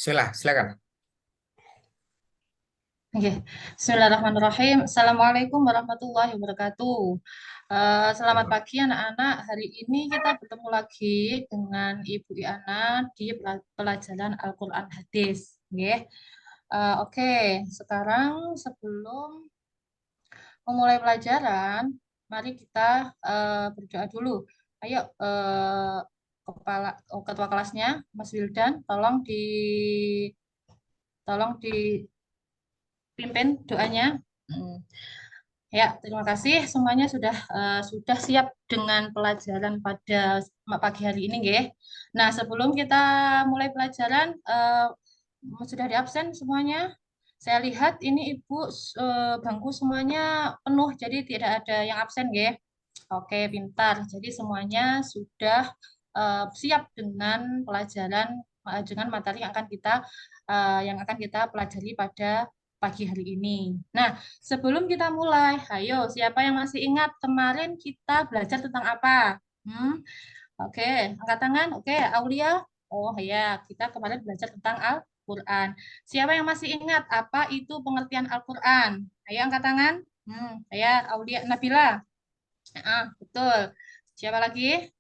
Silakan. Oke, Bismillahirrahmanirrahim. Assalamualaikum warahmatullahi wabarakatuh. Selamat pagi anak-anak. Hari ini kita bertemu lagi dengan Ibu Iana di pelajaran Al-Quran Hadis. Oke, sekarang sebelum memulai pelajaran, mari kita berdoa dulu. Ayo, ketua kelasnya, Mas Wildan, tolong dipimpin doanya. Hmm. Ya, terima kasih semuanya sudah siap dengan pelajaran pada pagi hari ini, nggih. Nah, sebelum kita mulai pelajaran, sudah di absen semuanya. Saya lihat ini Ibu bangku semuanya penuh, jadi tidak ada yang absen, nggih. Oke, pintar. Jadi semuanya sudah siap dengan pelajaran dengan materi yang akan kita pelajari pada pagi hari ini. Nah, sebelum kita mulai, ayo siapa yang masih ingat kemarin kita belajar tentang apa? Hmm? Oke, angkat tangan. Oke, Aulia. Oh ya, kita kemarin belajar tentang Al-Quran. Siapa yang masih ingat apa itu pengertian Al-Quran? Ayo angkat tangan. Ya, Aulia, Nabila. Betul. Siapa lagi?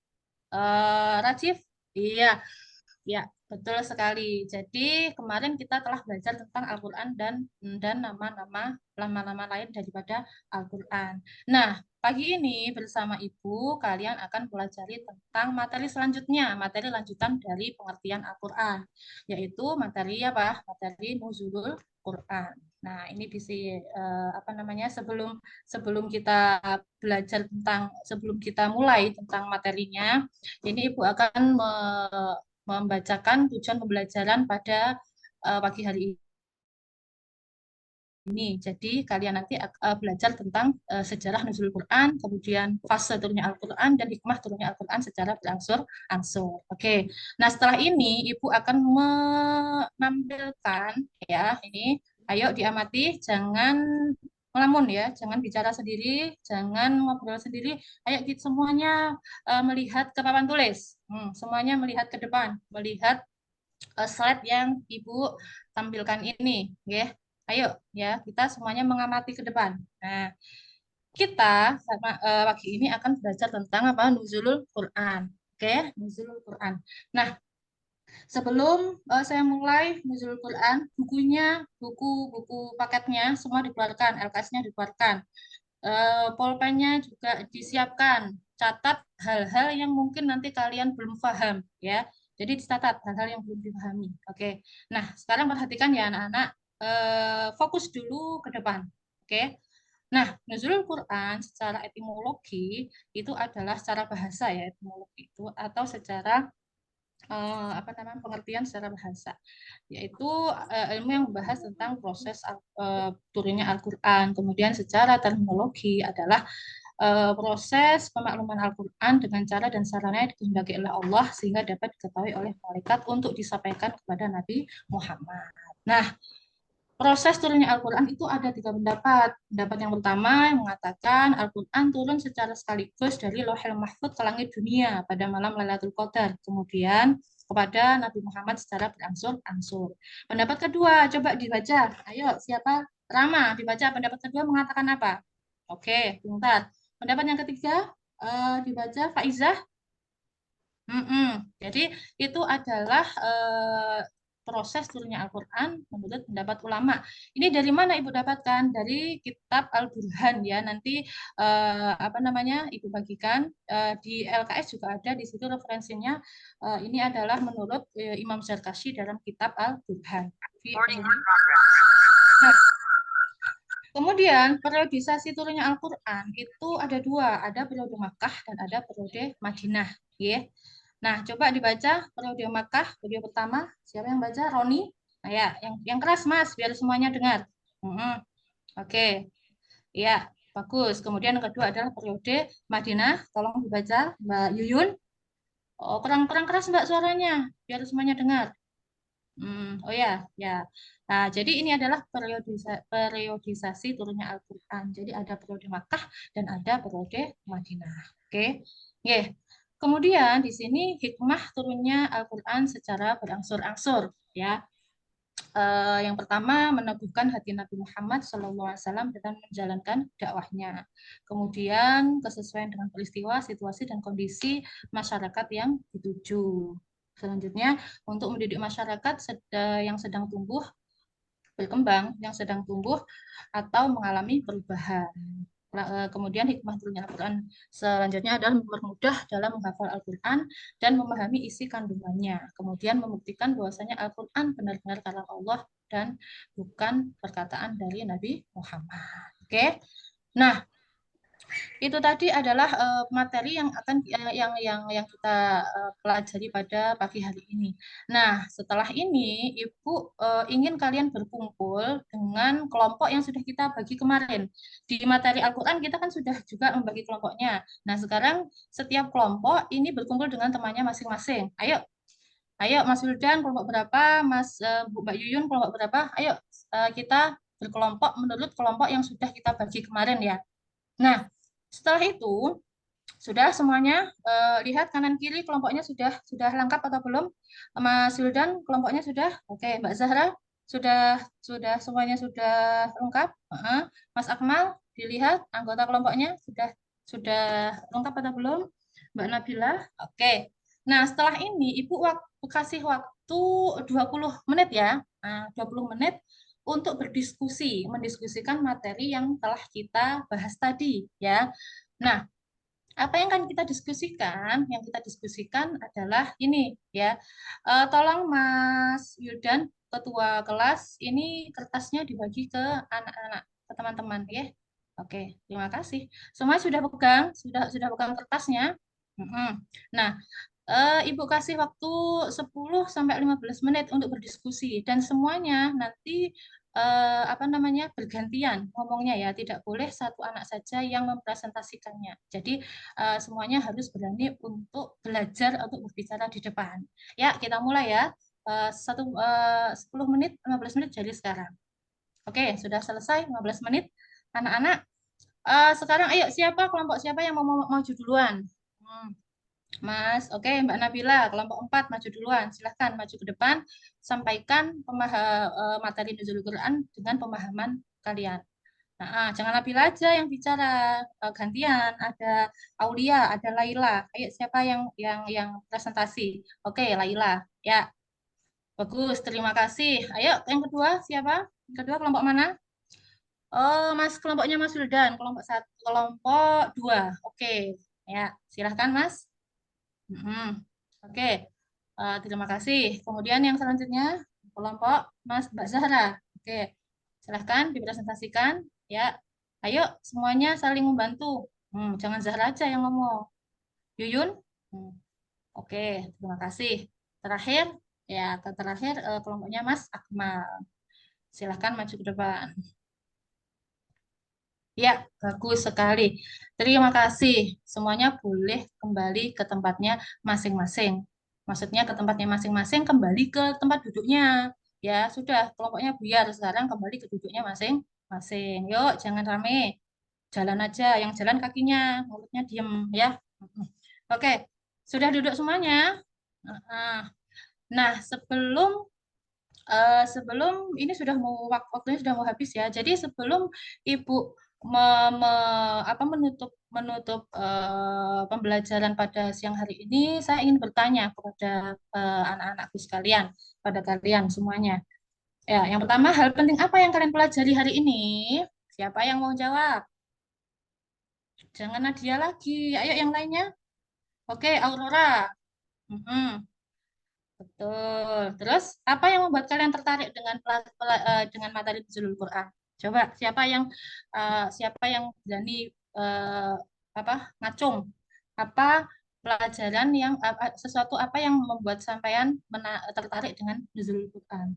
Rajif? Iya, ya, betul sekali. Jadi kemarin kita telah belajar tentang Al-Quran dan nama-nama lain daripada Al-Quran. Nah, pagi ini bersama Ibu kalian akan pelajari tentang materi selanjutnya, materi lanjutan dari pengertian Al-Quran, yaitu materi apa? Materi nuzulul Quran. Nah, ini apa namanya sebelum kita sebelum kita mulai tentang materinya, ini Ibu akan membacakan tujuan pembelajaran pada pagi hari ini. Jadi kalian nanti belajar tentang sejarah nuzul Quran, kemudian fase turunnya Al-Quran dan hikmah turunnya Al-Quran secara berangsur-angsur. Oke. Nah, setelah ini Ibu akan menampilkan ya ini. Ayo diamati, jangan ngelamun ya, jangan bicara sendiri, jangan ngobrol sendiri. Ayo kita semuanya melihat ke papan tulis. Semuanya melihat ke depan, melihat slide yang Ibu tampilkan ini, ya. Ayo ya, kita semuanya mengamati ke depan. Nah, kita pagi ini akan belajar tentang apa? Nuzulul Quran. Oke, Nuzulul Quran. Nah, sebelum saya mulai Nuzulul Quran, buku-buku paketnya semua dikeluarkan, LKS-nya dikeluarkan. Pulpennya juga disiapkan. Catat hal-hal yang mungkin nanti kalian belum paham ya. Jadi dicatat hal-hal yang belum dipahami. Oke. Nah, sekarang perhatikan ya anak-anak. Fokus dulu ke depan. Oke. Nah, nuzulul Quran secara etimologi itu adalah secara bahasa ya, etimologi itu atau secara apa namanya pengertian secara bahasa, yaitu ilmu yang membahas tentang proses turunnya Al-Quran. Kemudian secara terminologi adalah proses pemakluman Al-Quran dengan cara dan sarana yang dikehendaki oleh Allah sehingga dapat diketahui oleh malaikat untuk disampaikan kepada Nabi Muhammad. Nah, proses turunnya Al-Quran itu ada tiga pendapat. Pendapat yang pertama yang mengatakan Al-Quran turun secara sekaligus dari Lauhul Mahfuz ke langit dunia pada malam Lailatul Qadar. Kemudian kepada Nabi Muhammad secara berangsur-angsur. Pendapat kedua, coba dibaca. Ayo, siapa? Rama, dibaca. Pendapat kedua mengatakan apa? Oke, bentar. Pendapat yang ketiga, dibaca Faizah. Jadi itu adalah proses turunnya Al-Quran menurut pendapat ulama. Ini dari mana Ibu dapatkan? Dari kitab Al-Burhan ya. Nanti apa namanya Ibu bagikan di LKS juga ada di situ referensinya. Ini adalah menurut Imam Zarkashi dalam kitab Al-Burhan. Nah, kemudian periodisasi turunnya Al-Quran itu ada dua, ada periode Makkah dan ada periode Madinah. Ya. Nah, coba dibaca periode Makkah, periode pertama. Siapa yang baca? Roni. Nah, ya, yang keras Mas, biar semuanya dengar. Oke, ya, bagus. Kemudian yang kedua adalah periode Madinah. Tolong dibaca, Mbak Yuyun. Oh, kurang keras Mbak suaranya, biar semuanya dengar. Oh ya, ya. Nah, jadi ini adalah periodisasi turunnya Al-Quran. Jadi ada periode Makkah dan ada periode Madinah. Oke. Oke. Kemudian di sini hikmah turunnya Al-Quran secara berangsur-angsur, ya. Yang pertama, meneguhkan hati Nabi Muhammad SAW dalam menjalankan dakwahnya. Kemudian, kesesuaian dengan peristiwa, situasi, dan kondisi masyarakat yang dituju. Selanjutnya, untuk mendidik masyarakat yang sedang tumbuh, berkembang, yang sedang tumbuh, atau mengalami perubahan. Kemudian hikmah turunnya Al-Quran selanjutnya adalah mempermudah dalam menghafal Al-Quran dan memahami isi kandungannya. Kemudian membuktikan bahwasanya Al-Quran benar-benar kalam Allah dan bukan perkataan dari Nabi Muhammad. Oke. Nah, itu tadi adalah materi yang akan yang kita pelajari pada pagi hari ini. Nah, setelah ini Ibu ingin kalian berkumpul dengan kelompok yang sudah kita bagi kemarin. Di materi Al-Qur'an kita kan sudah juga membagi kelompoknya. Nah, sekarang setiap kelompok ini berkumpul dengan temannya masing-masing. Ayo, ayo Mas Wildan kelompok berapa, Mbak Yuyun kelompok berapa? Ayo kita berkelompok menurut kelompok yang sudah kita bagi kemarin ya. Nah, setelah itu sudah semuanya lihat kanan kiri kelompoknya sudah lengkap atau belum? Mas Wildan kelompoknya sudah? Oke, Mbak Zahra sudah semuanya sudah lengkap? Mas Akmal dilihat anggota kelompoknya sudah lengkap atau belum? Mbak Nabila? Oke. Nah, setelah ini Ibu kasih waktu 20 menit ya. Nah, 20 menit untuk berdiskusi, mendiskusikan materi yang telah kita bahas tadi ya. Nah, apa yang akan kita diskusikan? Yang kita diskusikan adalah ini ya. Tolong Mas Yudan, ketua kelas, ini kertasnya dibagi ke anak-anak, ke teman-teman ya. Oke, terima kasih. Semua sudah pegang, sudah pegang kertasnya. Nah, Ibu kasih waktu 10 sampai 15 menit untuk berdiskusi dan semuanya nanti apa namanya bergantian ngomongnya ya, tidak boleh satu anak saja yang mempresentasikannya. Jadi semuanya harus berani untuk belajar untuk berbicara di depan. Ya, kita mulai ya. 10 menit, 15 menit jadi sekarang. Oke, sudah selesai 15 menit. Anak-anak, sekarang ayo kelompok siapa yang mau maju duluan? Hmm. Mas, oke Mbak Nabila, kelompok 4 maju duluan. Silahkan maju ke depan, sampaikan materi Nuzulul Quran dengan pemahaman kalian. Nah, jangan Nabila aja yang bicara, gantian. Ada Aulia, ada Laila. Ayo siapa yang presentasi? Oke, Laila. Ya, bagus. Terima kasih. Ayo yang kedua siapa? Yang kedua kelompok mana? Oh, Mas kelompoknya Mas Wildan, kelompok satu, kelompok dua. Oke, ya silahkan Mas. Mm-mm. Oke, terima kasih. Kemudian yang selanjutnya kelompok Mbak Zahra. Oke, silahkan dipresentasikan. Ya, ayo semuanya saling membantu. Jangan Zahra aja yang ngomong. Yuyun. Hmm, Oke, terima kasih. Terakhir, ya terakhir kelompoknya Mas Akmal. Silahkan maju ke depan. Ya, bagus sekali. Terima kasih. Semuanya boleh kembali ke tempatnya masing-masing. Maksudnya ke tempatnya masing-masing, kembali ke tempat duduknya. Ya, sudah, kelompoknya buyar. Sekarang kembali ke duduknya masing-masing. Yuk, jangan rame. Jalan aja, yang jalan kakinya, mulutnya diem ya. Oke, sudah duduk semuanya? Nah, sebelum ini sudah mau waktunya sudah mau habis ya. Jadi sebelum Ibu menutup menutup pembelajaran pada siang hari ini, saya ingin bertanya kepada anak-anakku sekalian, pada kalian semuanya. Ya, yang pertama, hal penting apa yang kalian pelajari hari ini? Siapa yang mau jawab? Jangan Nadia lagi. Ayo yang lainnya. Oke, Aurora. Mhm. Betul. Terus apa yang membuat kalian tertarik dengan dengan materi Nuzulul Quran? Coba siapa yang berani eh, apa ngacung? Apa pelajaran sesuatu apa yang membuat sampean tertarik dengan Nuzulul Quran?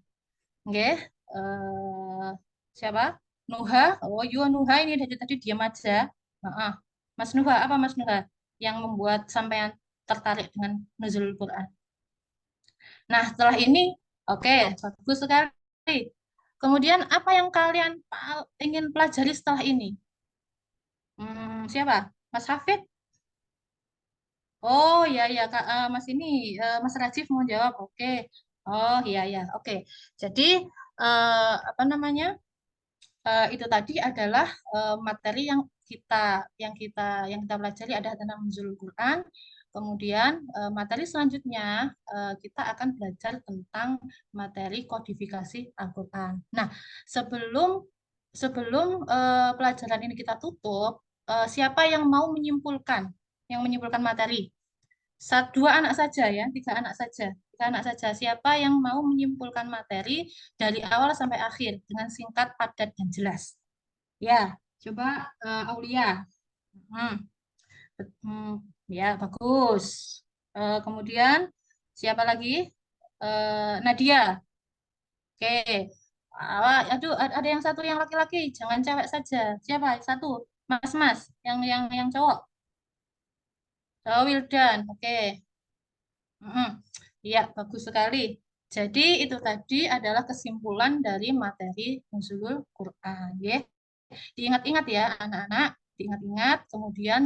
Oke. eh, siapa? Nuha. Oh, Nuha ini dari tadi diam aja. Heeh. Mas Nuha, apa Mas Nuha yang membuat sampean tertarik dengan Nuzulul Quran? Nah, setelah ini, oke, bagus sekali. Kemudian, apa yang kalian ingin pelajari setelah ini? Siapa? Mas Hafid? Oh, ya, ya, Kak, Mas ini, Mas Rajif mau jawab. Oke. Oh, iya, ya, oke. Jadi, apa namanya? Itu tadi adalah materi yang kita pelajari ada tentang nuzul Quran. Kemudian materi selanjutnya kita akan belajar tentang materi kodifikasi Al-Quran. Nah, sebelum sebelum pelajaran ini kita tutup, siapa yang mau menyimpulkan materi? Dua anak saja ya, tiga anak saja. Siapa yang mau menyimpulkan materi dari awal sampai akhir dengan singkat, padat, dan jelas? Ya, coba Aulia. Hmm, ya, bagus. Kemudian siapa lagi? Nadia. Oke. Aduh, ada yang satu yang laki-laki, jangan cewek saja. Siapa? Satu, Mas, yang cowok. Oh, Wildan. Oke. Mm-mm. Iya, bagus sekali. Jadi itu tadi adalah kesimpulan dari materi nuzulul Quran. Ya. Diingat-ingat ya anak-anak, diingat-ingat, kemudian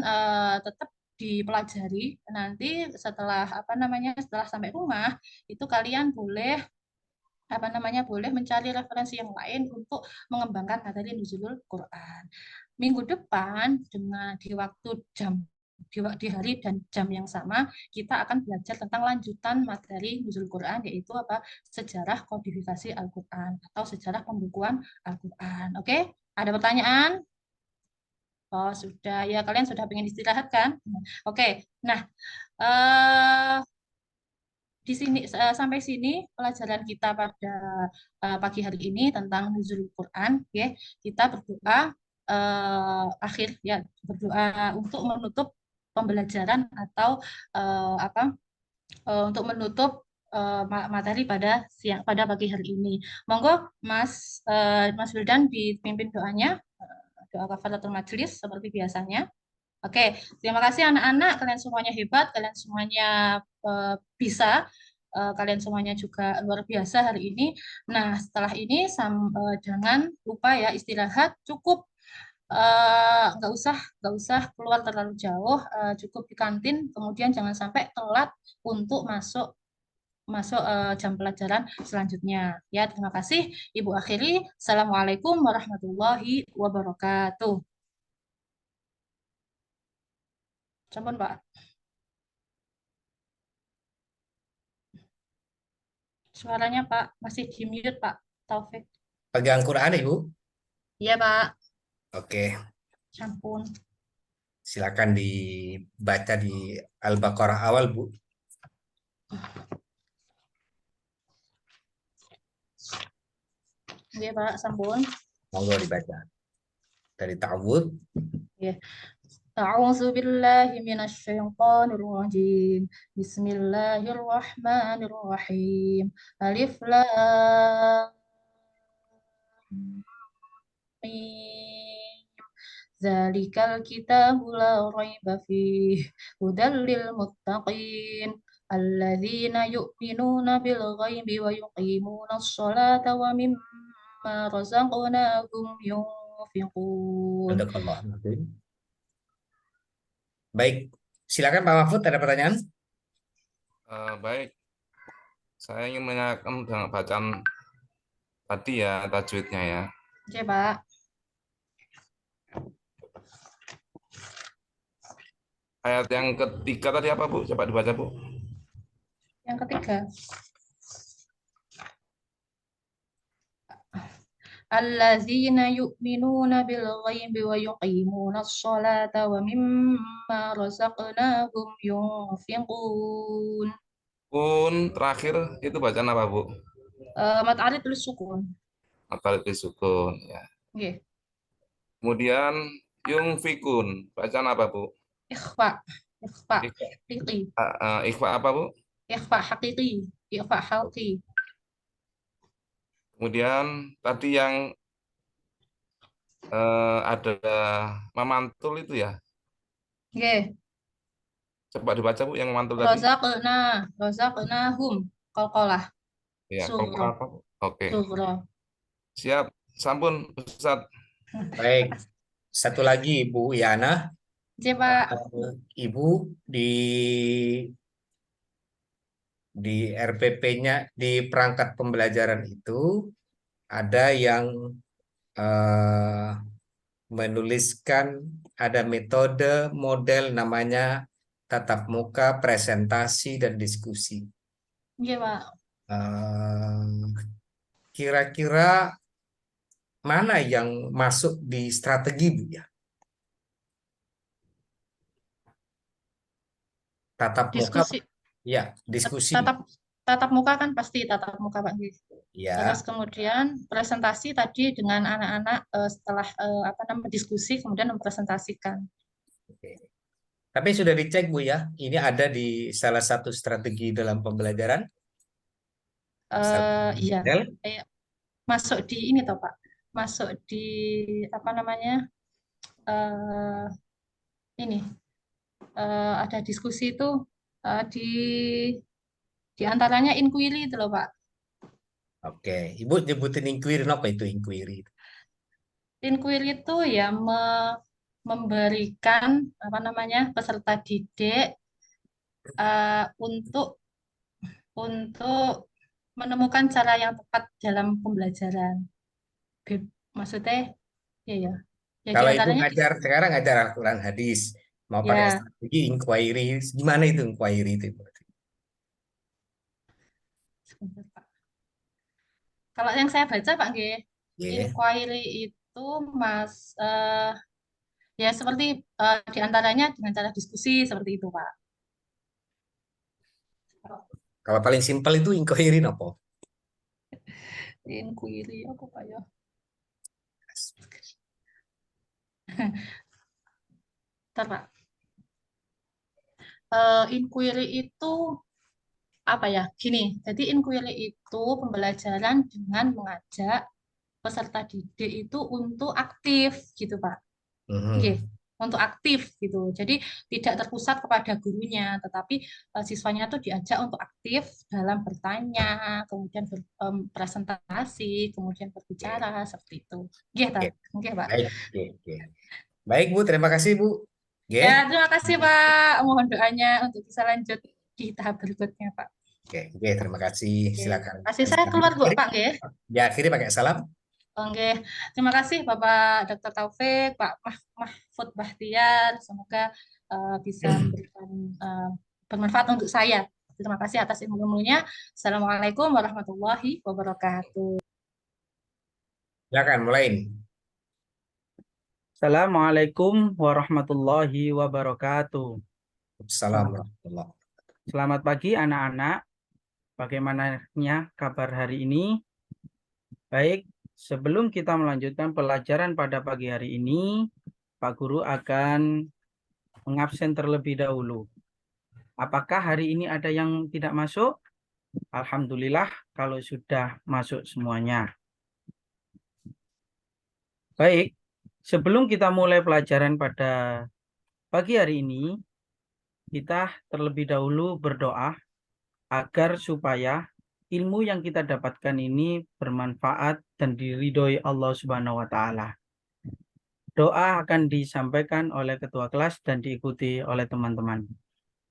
tetap dipelajari. Nanti setelah apa namanya setelah sampai rumah itu kalian boleh mencari referensi yang lain untuk mengembangkan materi nuzulul Quran. Minggu depan di waktu di hari dan jam yang sama kita akan belajar tentang lanjutan materi nuzul Quran yaitu apa sejarah kodifikasi Al-Quran atau sejarah pembukuan Al-Quran. Oke, ada pertanyaan? Oh, sudah. Ya, kalian sudah pengen istirahat kan? Oke. Nah, eh sampai sini pelajaran kita pada pagi hari ini tentang nuzul Quran, ya. Kita berdoa akhir ya, berdoa untuk menutup pembelajaran atau apa? Untuk menutup materi pada pagi hari ini. Monggo Mas Wildan dipimpin doanya, doa kafaratul majelis seperti biasanya. Oke, terima kasih anak-anak. Kalian semuanya hebat, kalian semuanya bisa, kalian semuanya juga luar biasa hari ini. Nah, setelah ini jangan lupa ya istirahat cukup. Nggak usah keluar terlalu jauh, cukup di kantin. Kemudian jangan sampai telat untuk masuk masuk jam pelajaran selanjutnya. Ya, terima kasih. Ibu akhiri. Assalamualaikum warahmatullahi wabarakatuh. Sampun, Pak. Suaranya Pak masih di mute Pak Taufik. Pegang Quran, Ibu. Iya Pak, Oke, sampun. silakan dibaca di Al-Baqarah awal, Bu. Iya Pak, sampun. Monggo dibaca. Dari ta'awud. Iya. A'udzu billahi minasyaitonir rajim. Bismillahirrahmanirrahim. Alif lam mim. Zalikal kitabu la raiba fih hudal lil muttaqin alladzina yu'minuna bil ghaibi wa yuqimuna sholata wa mimma razaqnahum yunfiqun. Sadaqallah. Baik, silakan Pak Mahfud, ada pertanyaan? Baik, saya ingin menanyakan dengan bacaan tadi ya, tajwidnya ya. Oke, Pak. Ayat yang ketiga tadi apa, Bu? Coba dibaca, Bu. Yang ketiga. Allazina yu'minuna bil ghaibi wa yuqimuna sholata wa mimma razaqnahum yunfiqun. Pun terakhir itu bacaan apa, Bu? Mat alif tulis sukun. Atau sukun ya. Nggih. Kemudian yungfikun, bacaan apa, Bu? Ikhfa. Ikhfa. Ikhfa, Hakiki. ikhfa apa, Bu? Ikhfa hakiki. Ikhfa hakiki. Kemudian tadi yang ada memantul itu ya. Nggih. Coba dibaca, Bu, yang memantul tadi. Razaqnahum. Qalqalah. Ya, kalau Sugro. apa, Bu? Oke. Sugro. Siap. Sampun, Ustaz. Baik, satu lagi Ibu Yana. Coba. Ibu di RPP-nya, di perangkat pembelajaran itu ada yang eh, menuliskan ada metode model namanya tatap muka, presentasi, dan diskusi. Iya, Pak. Eh, Kira-kira mana yang masuk di strategi, Bu ya? Tatap muka, Diskusi ya, diskusi, tatap tatap muka kan pasti tatap muka, Pak. Terus ya. kemudian presentasi tadi dengan anak-anak setelah apa namanya diskusi kemudian mempresentasikan. Oke. Tapi sudah dicek, Bu ya, ini ada di salah satu strategi dalam pembelajaran, salah satu Iya, model. kayak masuk di ini toh Pak, masuk di apa namanya eh ini ada diskusi itu di antaranya inquiry itu loh Pak. Oke, Ibu nyebutin inquiry, apa itu inquiry? Inquiry itu ya memberikan apa namanya peserta didik untuk menemukan cara yang tepat dalam pembelajaran. Maksudnya ya ya. Ya di Kalau Ibu antaranya ngajar sekarang ngajar Al-Quran hadis, mau pakai ya strategi inquiry, gimana itu inquiry itu, Ibu? sebentar, Pak. Kalau yang saya baca Pak G, Ya. inquiry itu Mas ya seperti di antaranya dengan cara diskusi seperti itu Pak. Kalau paling simpel itu inquiry apa? Inquiry apa Pak ya? Bentar, Pak. Inquiry itu apa ya? Gini, jadi inquiry itu pembelajaran dengan mengajak peserta didik itu untuk aktif gitu Pak. Nggih, Mhm. untuk aktif gitu. Jadi tidak terpusat kepada gurunya, tetapi siswanya tuh diajak untuk aktif dalam bertanya, kemudian presentasi, kemudian Oke, berbicara seperti itu. Nggih, oke. ta? Nggih, Pak. Baik, oke, oke. Baik, Bu, terima kasih, Bu. Oke, Ya, terima kasih Pak. Mohon doanya untuk bisa lanjut di tahap berikutnya, Pak. oke, oke, terima kasih. Oke. Silakan. Kasih saya keluar, Bu, Pak, nggih. Ya, akhiri pakai salam. Oke, terima kasih Bapak Dr. Taufik, Pak Mahfud Bahtiar. Semoga bisa memberikan bermanfaat untuk saya. Terima kasih atas ilmu-ilmunya. Assalamualaikum warahmatullahi wabarakatuh. Silakan, mulai. Assalamualaikum warahmatullahi wabarakatuh. Assalamualaikum warahmatullahi Selamat pagi anak-anak. Bagaimananya kabar hari ini? Baik, sebelum kita melanjutkan pelajaran pada pagi hari ini, Pak Guru akan mengabsen terlebih dahulu. Apakah hari ini ada yang tidak masuk? Alhamdulillah kalau sudah masuk semuanya. Baik, sebelum kita mulai pelajaran pada pagi hari ini, kita terlebih dahulu berdoa agar supaya ilmu yang kita dapatkan ini bermanfaat dan diridhoi Allah Subhanahu wa taala. Doa akan disampaikan oleh ketua kelas dan diikuti oleh teman-teman.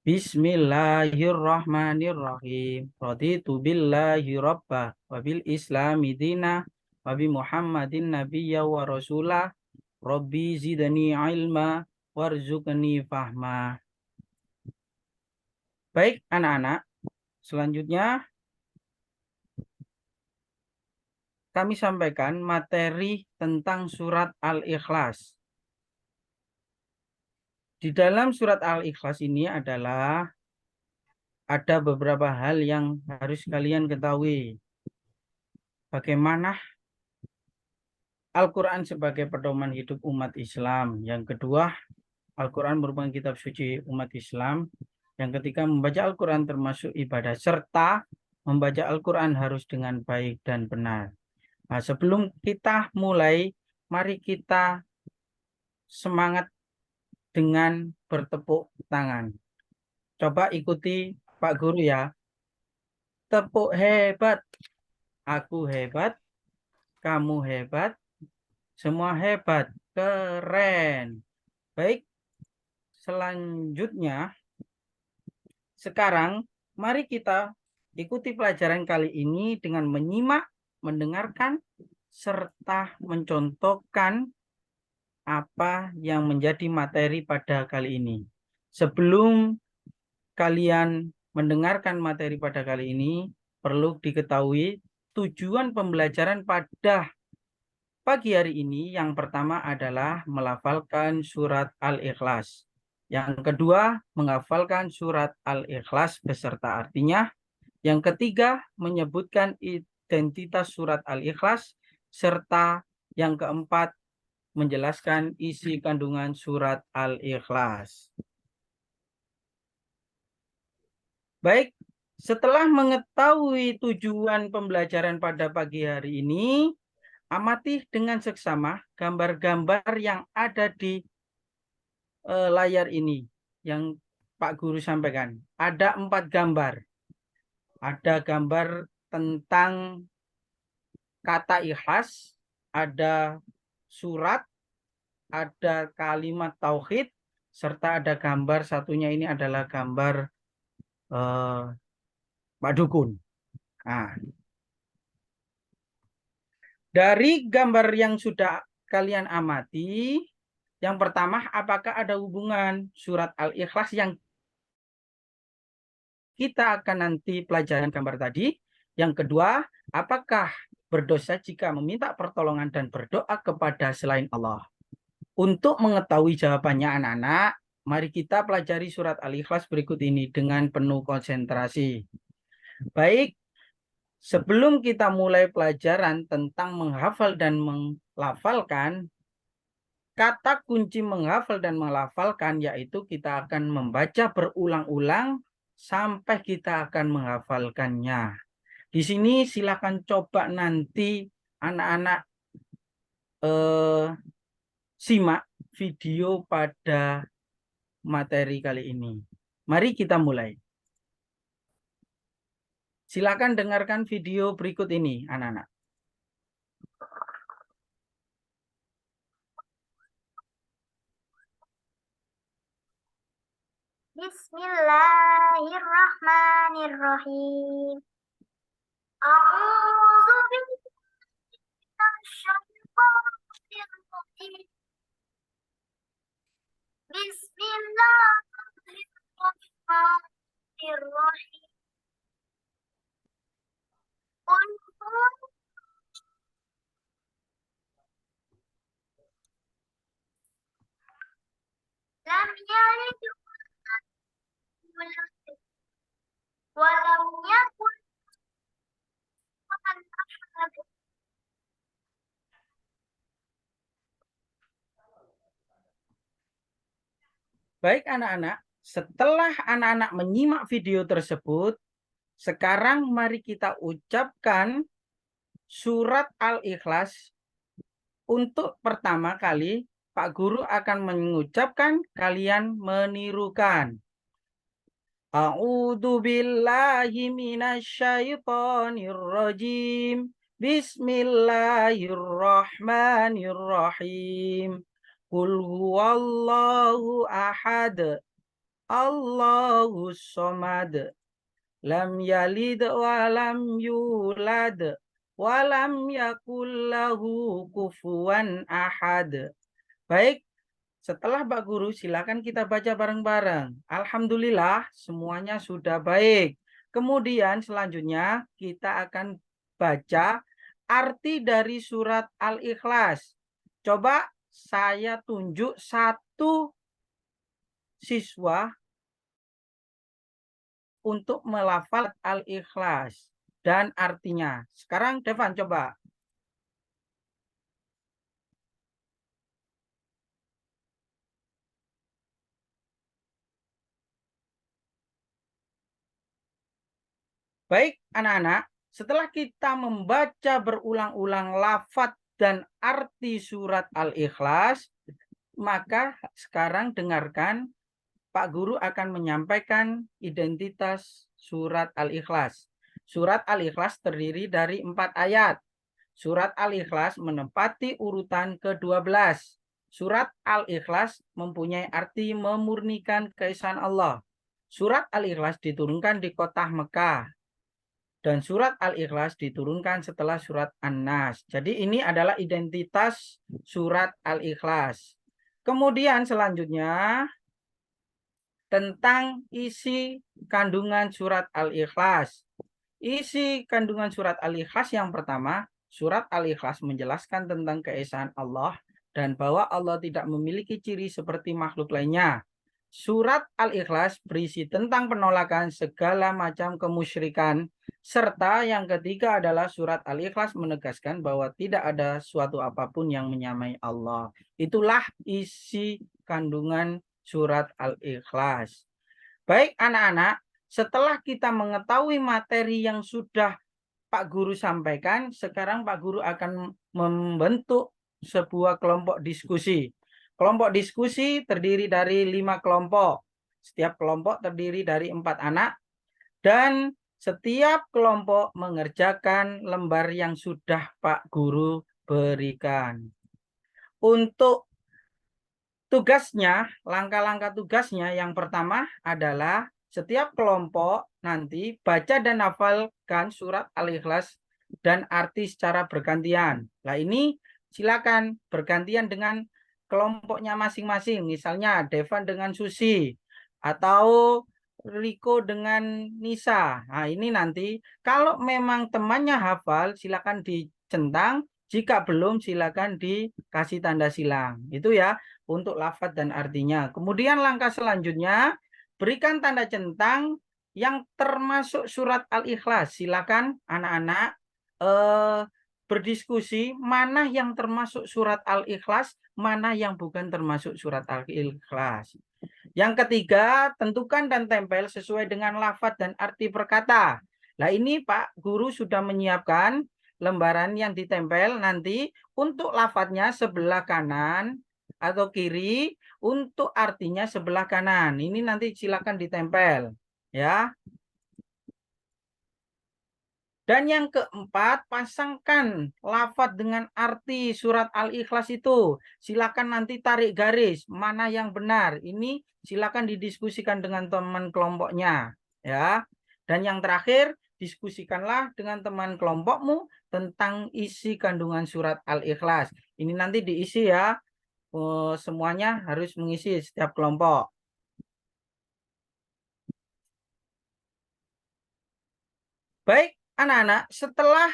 Bismillahirrahmanirrahim. Raditu billahi rabba wa bil islami dina wa bi Muhammadin nabiyya wa rasulah. Rabbi zidni ilma warzuqni fahma. Baik anak-anak, selanjutnya kami sampaikan materi tentang surat Al-Ikhlas. Di dalam surat Al-Ikhlas ini adalah ada beberapa hal yang harus kalian ketahui. Bagaimana Al-Quran sebagai pedoman hidup umat Islam. Yang kedua, Al-Quran merupakan kitab suci umat Islam. Yang ketiga, membaca Al-Quran termasuk ibadah. Serta membaca Al-Quran harus dengan baik dan benar. Nah, sebelum kita mulai, mari kita semangat dengan bertepuk tangan. Coba ikuti Pak Guru ya. Tepuk hebat. Aku hebat. Kamu hebat. Semua hebat. Keren. Baik. Selanjutnya, sekarang mari kita ikuti pelajaran kali ini dengan menyimak mendengarkan serta mencontohkan apa yang menjadi materi pada kali ini. Sebelum kalian mendengarkan materi pada kali ini, perlu diketahui tujuan pembelajaran pada pagi hari ini yang pertama adalah melafalkan surat Al-Ikhlas. Yang kedua, menghafalkan surat Al-Ikhlas beserta artinya. Yang ketiga, menyebutkan identitas surat Al-Ikhlas. Serta yang keempat, menjelaskan isi kandungan surat Al-Ikhlas. Baik, setelah mengetahui tujuan pembelajaran pada pagi hari ini, amati dengan seksama gambar-gambar yang ada di layar ini yang Pak Guru sampaikan. Ada 4 gambar. Ada gambar tentang kata ikhlas, ada surat, ada kalimat tauhid, serta ada gambar satunya ini adalah gambar Pak Dukun. Nah, dari gambar yang sudah kalian amati, yang pertama, apakah ada hubungan surat Al-Ikhlas yang kita akan nanti pelajaran gambar tadi? Yang kedua, apakah berdosa jika meminta pertolongan dan berdoa kepada selain Allah? Untuk mengetahui jawabannya anak-anak, mari kita pelajari surat Al-Ikhlas berikut ini dengan penuh konsentrasi. Baik, sebelum kita mulai pelajaran tentang menghafal dan melafalkan, kata kunci menghafal dan melafalkan yaitu kita akan membaca berulang-ulang sampai kita akan menghafalkannya. Di sini silakan coba nanti anak-anak simak video pada materi kali ini. Mari kita mulai. Silakan dengarkan video berikut ini, anak-anak. Bismillahirrahmanirrahim. A'udzu billahi minasyaitonir rajim. Bismillahirrahmanirrahim. Qul lam yalid wa lam yakul lahu ahad. Baik anak-anak, setelah anak-anak menyimak video tersebut, sekarang mari kita ucapkan surat Al-Ikhlas. Untuk pertama kali, Pak Guru akan mengucapkan, kalian menirukan. A'udzu billahi minasyaitonir rajim. Bismillahirrahmanirrahim. Qul huwallahu ahad. Allahus somad. Lam yalid wa lam yulad. Wa lam yakul lahu kufuwan ahad. Baik, setelah Pak Guru silakan kita baca bareng-bareng. Alhamdulillah semuanya sudah baik. Kemudian selanjutnya kita akan baca arti dari surat Al-Ikhlas. Coba saya tunjuk satu siswa untuk melafal Al-Ikhlas dan artinya. Sekarang Devan coba. Baik anak-anak, setelah kita membaca berulang-ulang lafaz dan arti surat Al-Ikhlas, maka sekarang dengarkan Pak Guru akan menyampaikan identitas surat Al-Ikhlas. Surat Al-Ikhlas terdiri dari 4 ayat. Surat Al-Ikhlas menempati urutan ke-12. Surat Al-Ikhlas mempunyai arti memurnikan keesaan Allah. Surat Al-Ikhlas diturunkan di kota Mekah. dan surat Al-Ikhlas diturunkan setelah surat An-Nas. Jadi ini adalah identitas surat Al-Ikhlas. Kemudian selanjutnya tentang isi kandungan surat Al-Ikhlas. Isi kandungan surat Al-Ikhlas yang pertama, surat Al-Ikhlas menjelaskan tentang keesaan Allah dan bahwa Allah tidak memiliki ciri seperti makhluk lainnya. Surat Al-Ikhlas berisi tentang penolakan segala macam kemusyrikan, serta yang ketiga adalah surat Al-Ikhlas menegaskan bahwa tidak ada suatu apapun yang menyamai Allah. Itulah isi kandungan surat Al-Ikhlas. Baik anak-anak, setelah kita mengetahui materi yang sudah Pak Guru sampaikan, sekarang Pak Guru akan membentuk sebuah kelompok diskusi. Kelompok diskusi terdiri dari 5 kelompok. Setiap kelompok terdiri dari 4 anak. Dan setiap kelompok mengerjakan lembar yang sudah Pak Guru berikan. Untuk tugasnya, langkah-langkah tugasnya yang pertama adalah setiap kelompok nanti baca dan hafalkan surat Al-Ikhlas dan arti secara bergantian. Nah ini silakan bergantian dengan kelompoknya masing-masing. Misalnya Devan dengan Susi atau Riko dengan Nisa. Nah ini nanti kalau memang temannya hafal silakan dicentang. Jika belum silakan dikasih tanda silang. Itu ya untuk lafaz dan artinya. Kemudian langkah selanjutnya berikan tanda centang yang termasuk surat Al-Ikhlas. Silakan anak-anak berdiskusi mana yang termasuk surat Al-Ikhlas, mana yang bukan termasuk surat Al-Ikhlas. Yang ketiga, tentukan dan tempel sesuai dengan lafaz dan arti perkata. Nah ini Pak Guru sudah menyiapkan lembaran yang ditempel nanti untuk lafadznya sebelah kanan atau kiri, untuk artinya sebelah kanan. Ini nanti silakan ditempel ya. Dan yang keempat, pasangkan lafadz dengan arti surat Al-Ikhlas itu. Silakan nanti tarik garis mana yang benar. Ini silakan didiskusikan dengan teman kelompoknya ya. Dan yang terakhir, diskusikanlah dengan teman kelompokmu tentang isi kandungan surat Al-Ikhlas. Ini nanti diisi ya. Semuanya harus mengisi setiap kelompok. Baik, anak-anak, setelah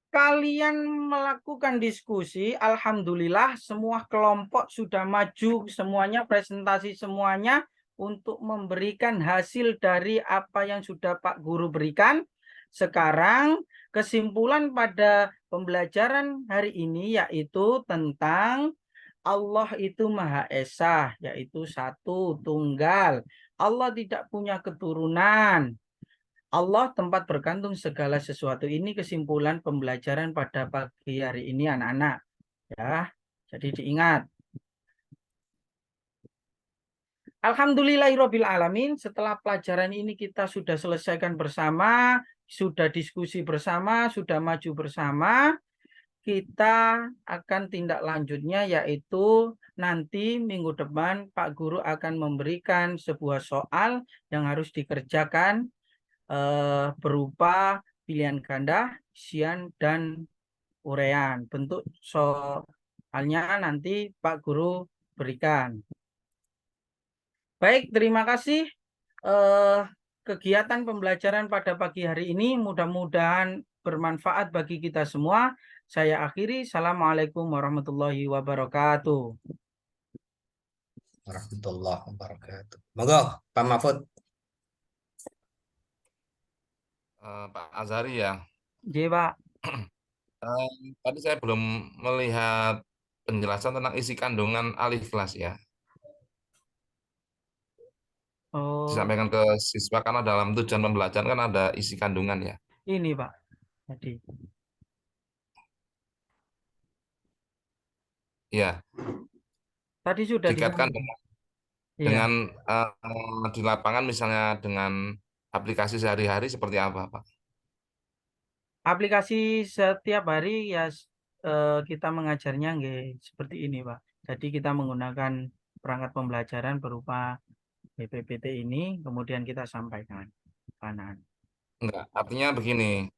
kalian melakukan diskusi, alhamdulillah semua kelompok sudah maju, semuanya presentasi semuanya untuk memberikan hasil dari apa yang sudah Pak Guru berikan. Sekarang kesimpulan pada pembelajaran hari ini yaitu tentang Allah itu Maha Esa, yaitu satu, tunggal. Allah tidak punya keturunan. Allah tempat bergantung segala sesuatu. Ini kesimpulan pembelajaran pada pagi hari ini anak-anak. Ya, jadi diingat. Alhamdulillahirabbil alamin, setelah pelajaran ini kita sudah selesaikan bersama, sudah diskusi bersama, sudah maju bersama. Kita akan tindak lanjutnya yaitu nanti minggu depan Pak Guru akan memberikan sebuah soal yang harus dikerjakan berupa pilihan ganda, isian, dan uraian. Bentuk soalnya nanti Pak Guru berikan. Baik, terima kasih. Kegiatan pembelajaran pada pagi hari ini mudah-mudahan bermanfaat bagi kita semua. Saya akhiri. Assalamualaikum warahmatullahi wabarakatuh. Warahmatullahi wabarakatuh. Monggo, Pak Mahfud. Pak Azhari ya. Iya, Pak. Tadi saya belum melihat penjelasan tentang isi kandungan Al-Ikhlas ya. Oh, Disampaikan ke siswa karena dalam tujuan pembelajaran kan ada isi kandungan ya. ini Pak. Jadi, Ya, tadi sudah dikaitkan disampaikan. dengan Iya. di lapangan misalnya dengan aplikasi sehari-hari seperti apa, Pak? Aplikasi setiap hari ya kita mengajarnya nggih seperti ini, Pak. Jadi kita menggunakan perangkat pembelajaran berupa PPT ini kemudian kita sampaikan kanan. Enggak, artinya begini,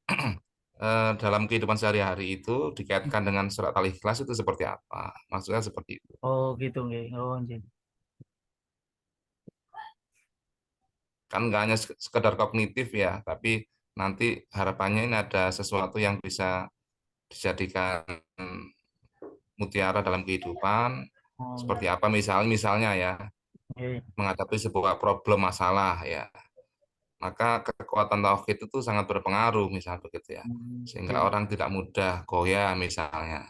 dalam kehidupan sehari-hari itu dikaitkan dengan surat Al-Ikhlas itu seperti apa? Maksudnya seperti itu. Oh gitu nggih. Oh nggih. Kan nggak hanya sekedar kognitif ya, tapi nanti harapannya ini ada sesuatu yang bisa dijadikan mutiara dalam kehidupan. Oh Seperti apa misalnya ya, nggih. menghadapi sebuah problem masalah ya. Maka kekuatan tauhid itu sangat berpengaruh misal begitu ya. Sehingga Nggih. orang tidak mudah goyah misalnya,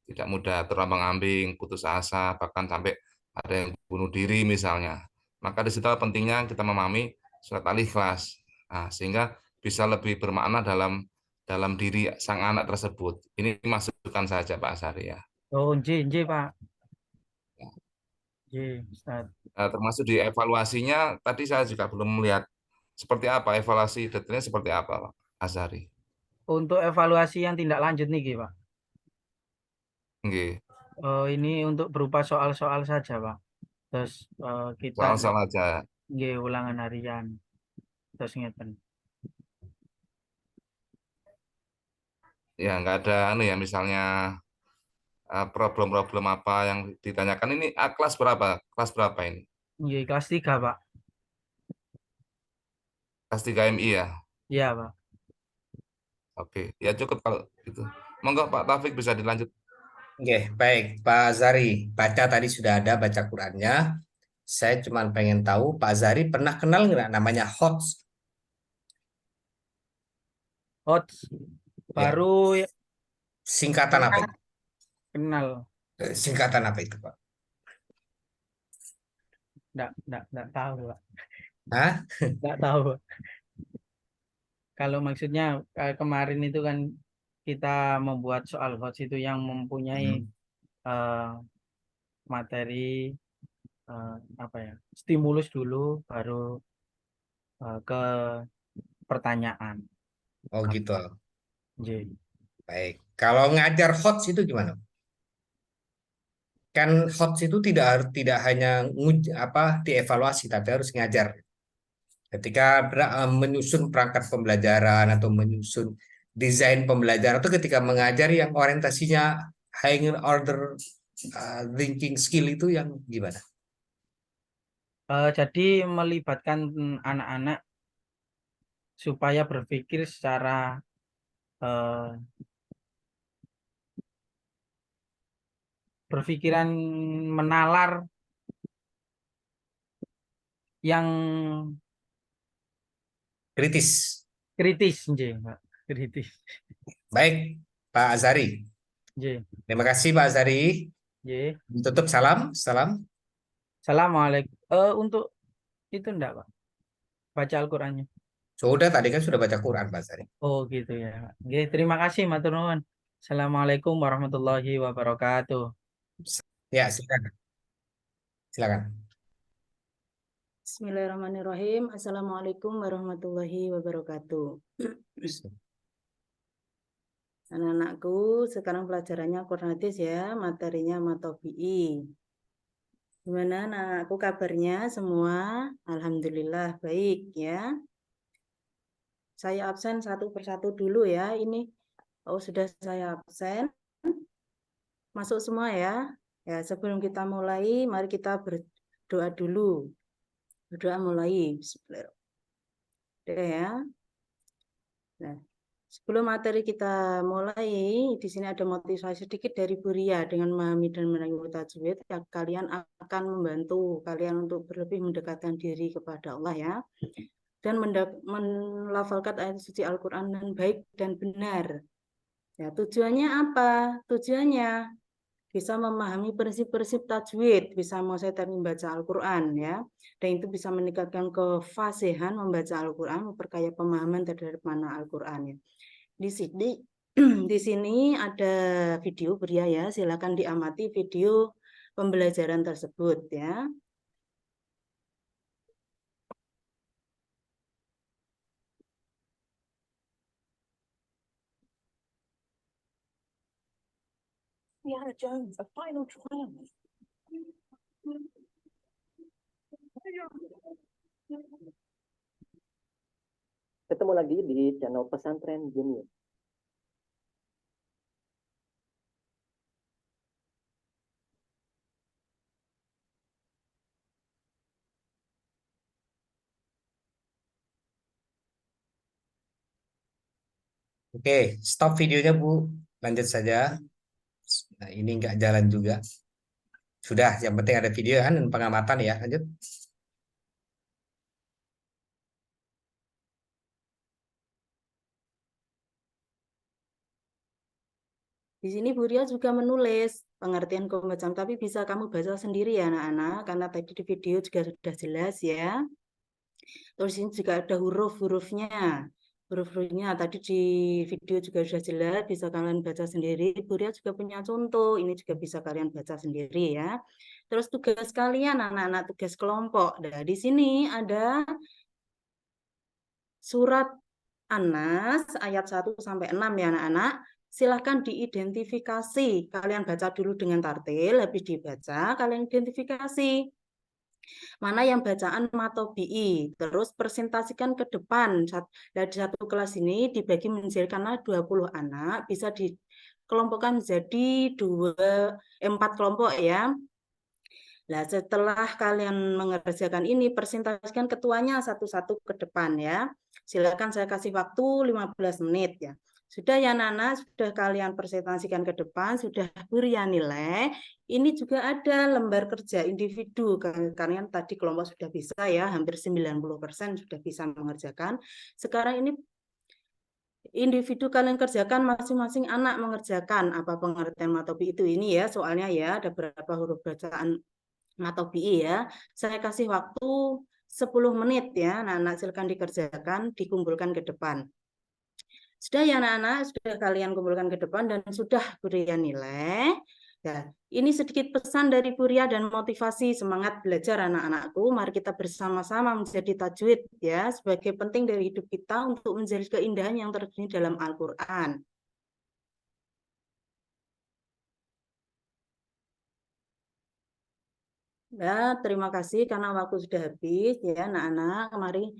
tidak mudah terombang-ambing, putus asa, bahkan sampai ada yang bunuh diri misalnya. Maka di situ pentingnya kita memahami surat Al-Ikhlas. Nah, sehingga bisa lebih bermakna dalam diri sang anak tersebut. Ini masukan saja Pak Asari ya. Oh nggih Pak. Nggih, Ustaz. Termasuk di evaluasinya tadi saya juga belum melihat seperti apa evaluasi detailnya seperti apa Pak Azhari. Untuk evaluasi yang tindak lanjut nih Pak. Nggih, Ini untuk berupa soal-soal saja Pak. Terus kita soal-soal aja. nggih ulangan harian. Terus ngeten. Ya nggak ada anu ya misalnya problem-problem apa yang ditanyakan ini kelas berapa? Kelas berapa ini? Nggih kelas 3 Pak. Kelas 3 MI ya. Iya Pak. Oke, ya cukup kalau gitu. Monggo Pak Taufik bisa dilanjut. Oke, baik. Pak Zari, baca tadi sudah ada baca Qurannya. Saya cuma pengen tahu, Pak Zari pernah kenal nggak namanya HOTS? Hots Ya, baru singkatan apa itu? kenal. Singkatan apa itu, Pak? Enggak tahu Pak. Hah? Enggak tahu. Kalau maksudnya kemarin itu kan kita membuat soal hots itu yang mempunyai Hmm. eh, materi apa ya, stimulus dulu baru ke pertanyaan. Oh gitu. Nggih. Baik. Kalau ngajar HOTS itu gimana? Kan HOTS itu tidak hanya dievaluasi, tapi harus ngajar. Ketika menyusun perangkat pembelajaran atau menyusun desain pembelajaran atau ketika mengajar yang orientasinya higher order thinking skill itu yang gimana? Jadi melibatkan anak-anak supaya berpikir secara eh, berpikiran menalar yang Kritis. kritis, nggih, Pak. Kritis. Baik, Pak Azari. Nggih, Terima kasih Pak Azari. nggih. Tutup salam, salam. Assalamualaikum. Untuk itu enggak, Pak? Baca Al-Qur'annya. Sudah tadi kan sudah baca Quran Pak Azari. Oh, gitu ya, Pak. Nggih, terima kasih matur nuwun. Assalamualaikum warahmatullahi wabarakatuh. Ya, silakan. Silakan. Bismillahirrahmanirrahim. Assalamualaikum warahmatullahi wabarakatuh. Anak-anakku, sekarang pelajarannya Quran Hadis ya, materinya Matobi'i. Gimana anakku kabarnya semua? Alhamdulillah baik ya. Saya absen satu persatu dulu ya. Ini sudah saya absen. Masuk semua ya. Ya, sebelum kita mulai, mari kita berdoa dulu. Berdoa mulai. Bismillahirrahmanirrahim. Oke ya. Nah, sebelum materi kita mulai, di sini ada motivasi sedikit dari Bu Ria dengan memahami dan menerima tajwid. Kalian akan membantu kalian untuk lebih mendekatkan diri kepada Allah ya, dan melafalkan ayat suci Al-Quran dengan baik dan benar. Ya, tujuannya apa? Tujuannya bisa memahami prinsip-prinsip tajwid, bisa menguasai membaca Al-Quran ya, dan itu bisa meningkatkan kefasihan membaca Al-Quran, memperkaya pemahaman terhadap makna Al-Quran ya. Di sini ada video Bria ya, silakan diamati video pembelajaran tersebut ya. Indiana Jones, a final triumph. Ketemu lagi di channel Pesantren Jenius. Oke, stop videonya Bu. Lanjut saja. Nah, ini nggak jalan juga. Sudah, yang penting ada video kan dan pengamatan ya. Lanjut. Di sini Bu Ria juga menulis pengertian pembacaan, tapi bisa kamu baca sendiri ya anak-anak, karena tadi di video juga sudah jelas ya. Terus ini juga ada huruf-hurufnya. Huruf-hurufnya tadi di video juga sudah jelas, bisa kalian baca sendiri. Bu Ria juga punya contoh, ini juga bisa kalian baca sendiri ya. Terus tugas kalian anak-anak, tugas kelompok. Nah, di sini ada surat An-Nas ayat 1 sampai 6 ya anak-anak. Silahkan diidentifikasi. Kalian baca dulu dengan tartil, habis dibaca, kalian identifikasi. Mana yang bacaan matobi'i. Terus presentasikan ke depan. Dari satu kelas ini dibagi menjadi karena 20 anak, bisa dikelompokkan menjadi 4 kelompok ya. Nah, setelah kalian mengerjakan ini, presentasikan ketuanya satu-satu ke depan ya. Silakan saya kasih waktu 15 menit ya. Sudah ya Nana, sudah kalian presentasikan ke depan, sudah berikan nilai. Ini juga ada lembar kerja individu, karena tadi kelompok sudah bisa ya, hampir 90% sudah bisa mengerjakan. Sekarang ini individu kalian kerjakan, masing-masing anak mengerjakan apa pengertian matobi itu ini ya, soalnya ya ada beberapa huruf bacaan matobi ya. Saya kasih waktu 10 menit ya, anak-anak silakan dikerjakan, dikumpulkan ke depan. Sudah ya anak-anak, sudah kalian kumpulkan ke depan dan sudah berikan nilai. Ya, ini sedikit pesan dari Bu Ria dan motivasi semangat belajar anak-anakku. Mari kita bersama-sama menjadi tajwid ya, sebagai penting dari hidup kita untuk menjadi keindahan yang terjadi dalam Al-Qur'an. Ya, terima kasih karena waktu sudah habis ya anak-anak. Mari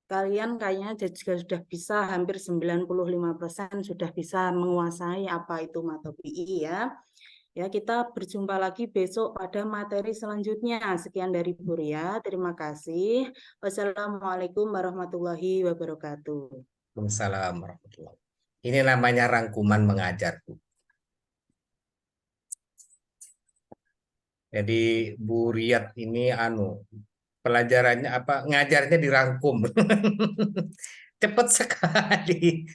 kalian kayaknya juga sudah bisa hampir 95% sudah bisa menguasai apa itu matobi'i ya. Ya, kita berjumpa lagi besok pada materi selanjutnya. Sekian dari Bu Ria. Terima kasih. Wassalamualaikum warahmatullahi wabarakatuh. Waalaikumsalam warahmatullahi. Ini namanya rangkuman mengajar, Bu. Jadi Bu Riyad ini pelajarannya apa? Ngajarnya dirangkum. Cepat sekali.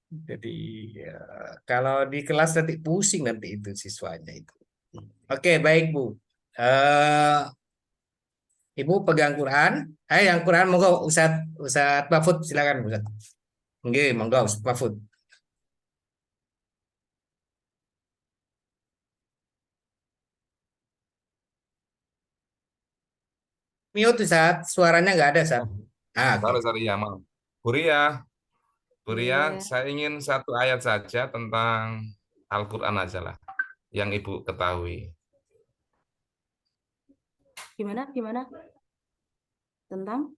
Jadi ya, kalau di kelas nanti pusing nanti itu siswanya itu. Oke, baik Bu. Ibu pegang Quran. Yang Quran monggo Ustaz Mahfud silakan Ustaz. Nggih, monggo Ustaz Mahfud. Mute Ustaz, suaranya nggak ada Ustaz. Oke. Sorry, ya maaf. Bu Ria, saya ingin satu ayat saja tentang Al-Quran aja lah, yang Ibu ketahui. Gimana? Tentang?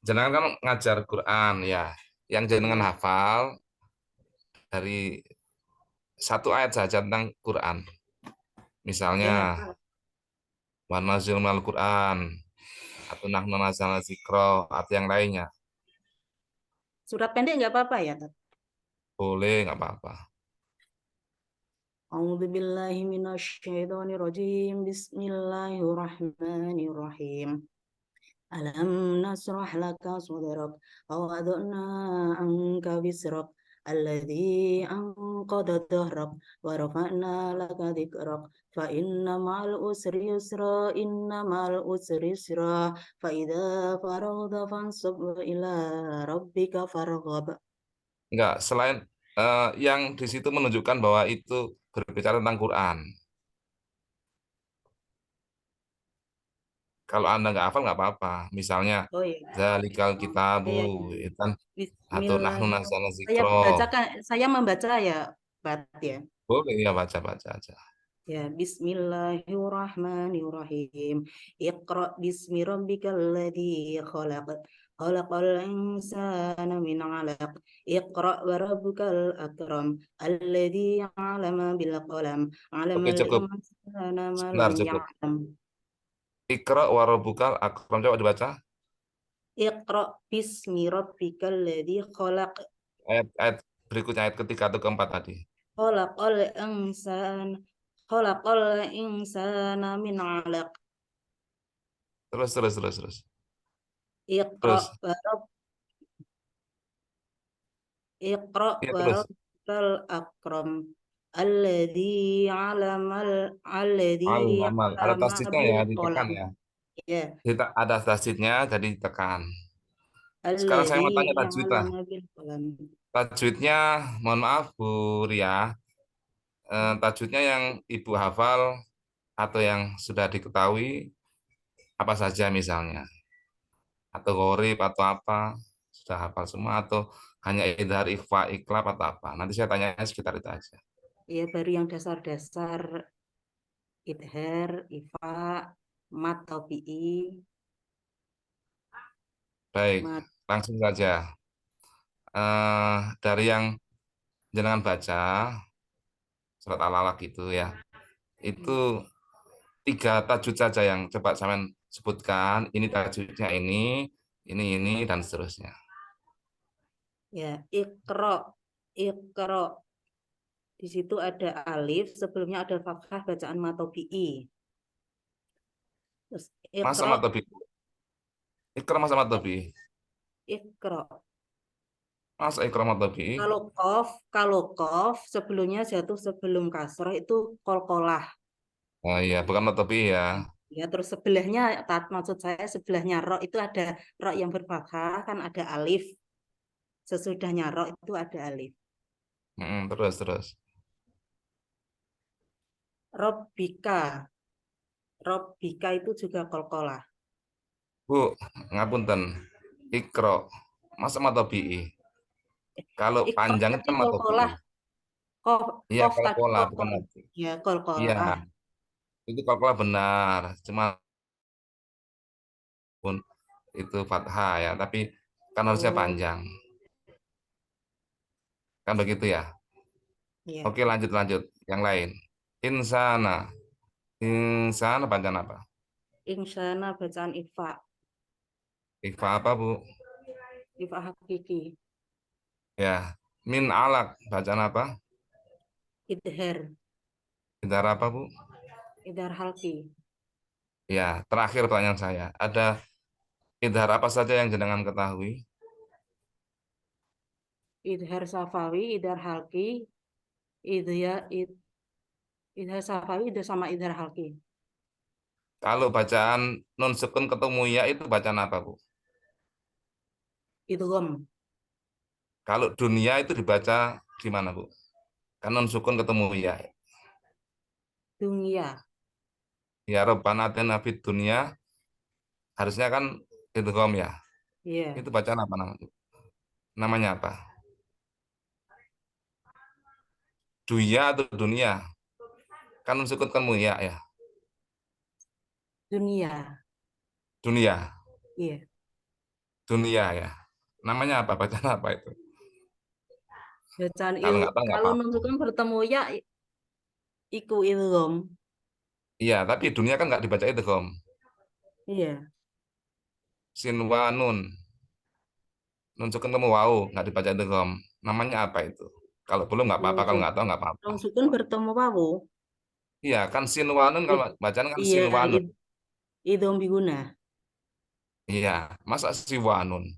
Jenengan kan ngajar Quran ya, yang jenengan hafal dari satu ayat saja tentang Quran. Misalnya, wa nazil minal Quran, atau nahnu nazzalna dzikra, atau yang lainnya. Surat pendek nggak apa-apa ya? Boleh, nggak apa-apa. A'udzubillahi minasyaitonirrajim. Bismillahirrahmanirrahim. Alam nasrah laka sadrak wa wada'na anka wisrak alladzi anqadha dhahrak wa rafa'na laka dzikrak fa inna ma'al usri yusra inna ma'al usri yusra fa idza faragta fansab ila rabbika farghab. Enggak, selain yang di situ menunjukkan bahwa itu berbicara tentang Quran. Kalau Anda nggak hafal nggak apa-apa. Misalnya, zalikal kitabu, kan atau nahnu nazzalna dzikra. Saya membaca ya, Bat ya. Boleh ya baca-baca aja. Ya, Bismillahirrahmanirrahim. Iqra bismi rabbikal ladzi khalaq. Khalaqal insana min 'alaq. Iqra wa rabbukal akram. Alladzi 'allama bil qalam. Oke, 'Allamal cukup. insana ma Sebentar, lam cukup. ya'lam. Iqra wa rabbukal akram. Coba dibaca. Iqra bismi rabbikal ladzi khalaq. Ayat berikutnya, ayat ketiga atau keempat tadi. Khalaqal insana Khalaqal insana min 'alaq. Terus. Iqra Terus. wa Iqra Iya, wa terus. rabbukal akram. Alladzi Al-amal. Ada 'allama tasdidnya bil ya, ditekan qalam. ya. Ya, Ada tasdidnya, jadi ditekan. Sekarang saya alladzi mau tanya tajwidnya. 'allama bil qalam. Tajwidnya, mohon maaf Bu Ria, tajwidnya yang Ibu hafal atau yang sudah diketahui apa saja misalnya, atau gharib atau apa, sudah hafal semua atau hanya idhar, ikhfa, iklab atau apa. Nanti saya tanya sekitar itu aja. Ya, baru yang dasar-dasar idhar, ifa, mat, tabi'i, Baik, mat. langsung saja. Dari yang jenengan baca surat Al-Alaq itu ya, itu 3 tajwid saja yang coba saya sebutkan. Ini tajwidnya ini dan seterusnya. Ya, Iqra. Di situ ada alif, sebelumnya ada fathah bacaan mat, tabi'i. Terus Masa Iqra, matobi, ikram masa matobi, Iqra. masa ikram matobi. Kalau kof sebelumnya jatuh sebelum kasroh itu kolkolah. Oh iya, bukan matobi ya. Ya, terus sebelahnya, maksud saya sebelahnya ro itu ada ro yang berfathah, kan ada alif. Sesudahnya ro itu ada alif. Terus. Robbika. Robbika itu juga kolkolah. Bu, ngapunten. Ikro, masa matobi. Kalau Iqra panjang itu tadi kan matobi. kolkolah. Kof, Iya, kof kalau tadi pola bukan kolkolah. matobi. Ya, Iya, kolkolah. itu kalau benar. Cuma pun itu fathah ya, tapi kan harusnya Oh, panjang. Kan begitu ya. iya. Oke, lanjut. Yang lain. Insana. Insana panjang apa? Insana bacaan ifa. Ikhfa apa, Bu? Ifa hakiki. Ya. Min alak bacaan apa? Idhar. Idhar apa, Bu? Idhar halki. Ya, terakhir pertanyaan saya. Ada idhar apa saja yang jenengan ketahui? Idhar safawi, idhar halki, idhar safawi, idhar sama idhar halki. Kalau bacaan nun sukun ketemu ya itu bacaan apa, Bu? Idgham. Kalau dunia itu dibaca gimana, Bu? Kan nun sukun ketemu ya. Dunia. Ya Rabbana atina fid dunya harusnya kan idgham ya. Iya. Itu bacaan apa namanya? Namanya apa? Duya atau dunia? Kan nun sukun ketemu ya. Dunia. Dunia. Iya. Dunia ya. Namanya apa? Bacaan apa itu? Bacaan Kalau nggak tahu nggak kalau apa-apa. nunjukkan bertemu ya iku idgham. Iya, tapi dunia kan nggak dibaca idgham. Iya. Sin wa nun. Nun sukun ketemu wau, nggak dibaca idgham. Namanya apa itu? Kalau belum nggak apa-apa, kalau nggak tahu nggak apa-apa. Nunjukkan bertemu wawu. Iya, kan sin wa nun kalau bacaan kan Iya, sin wa nun. idgham biguna. Iya, masa si wa nun?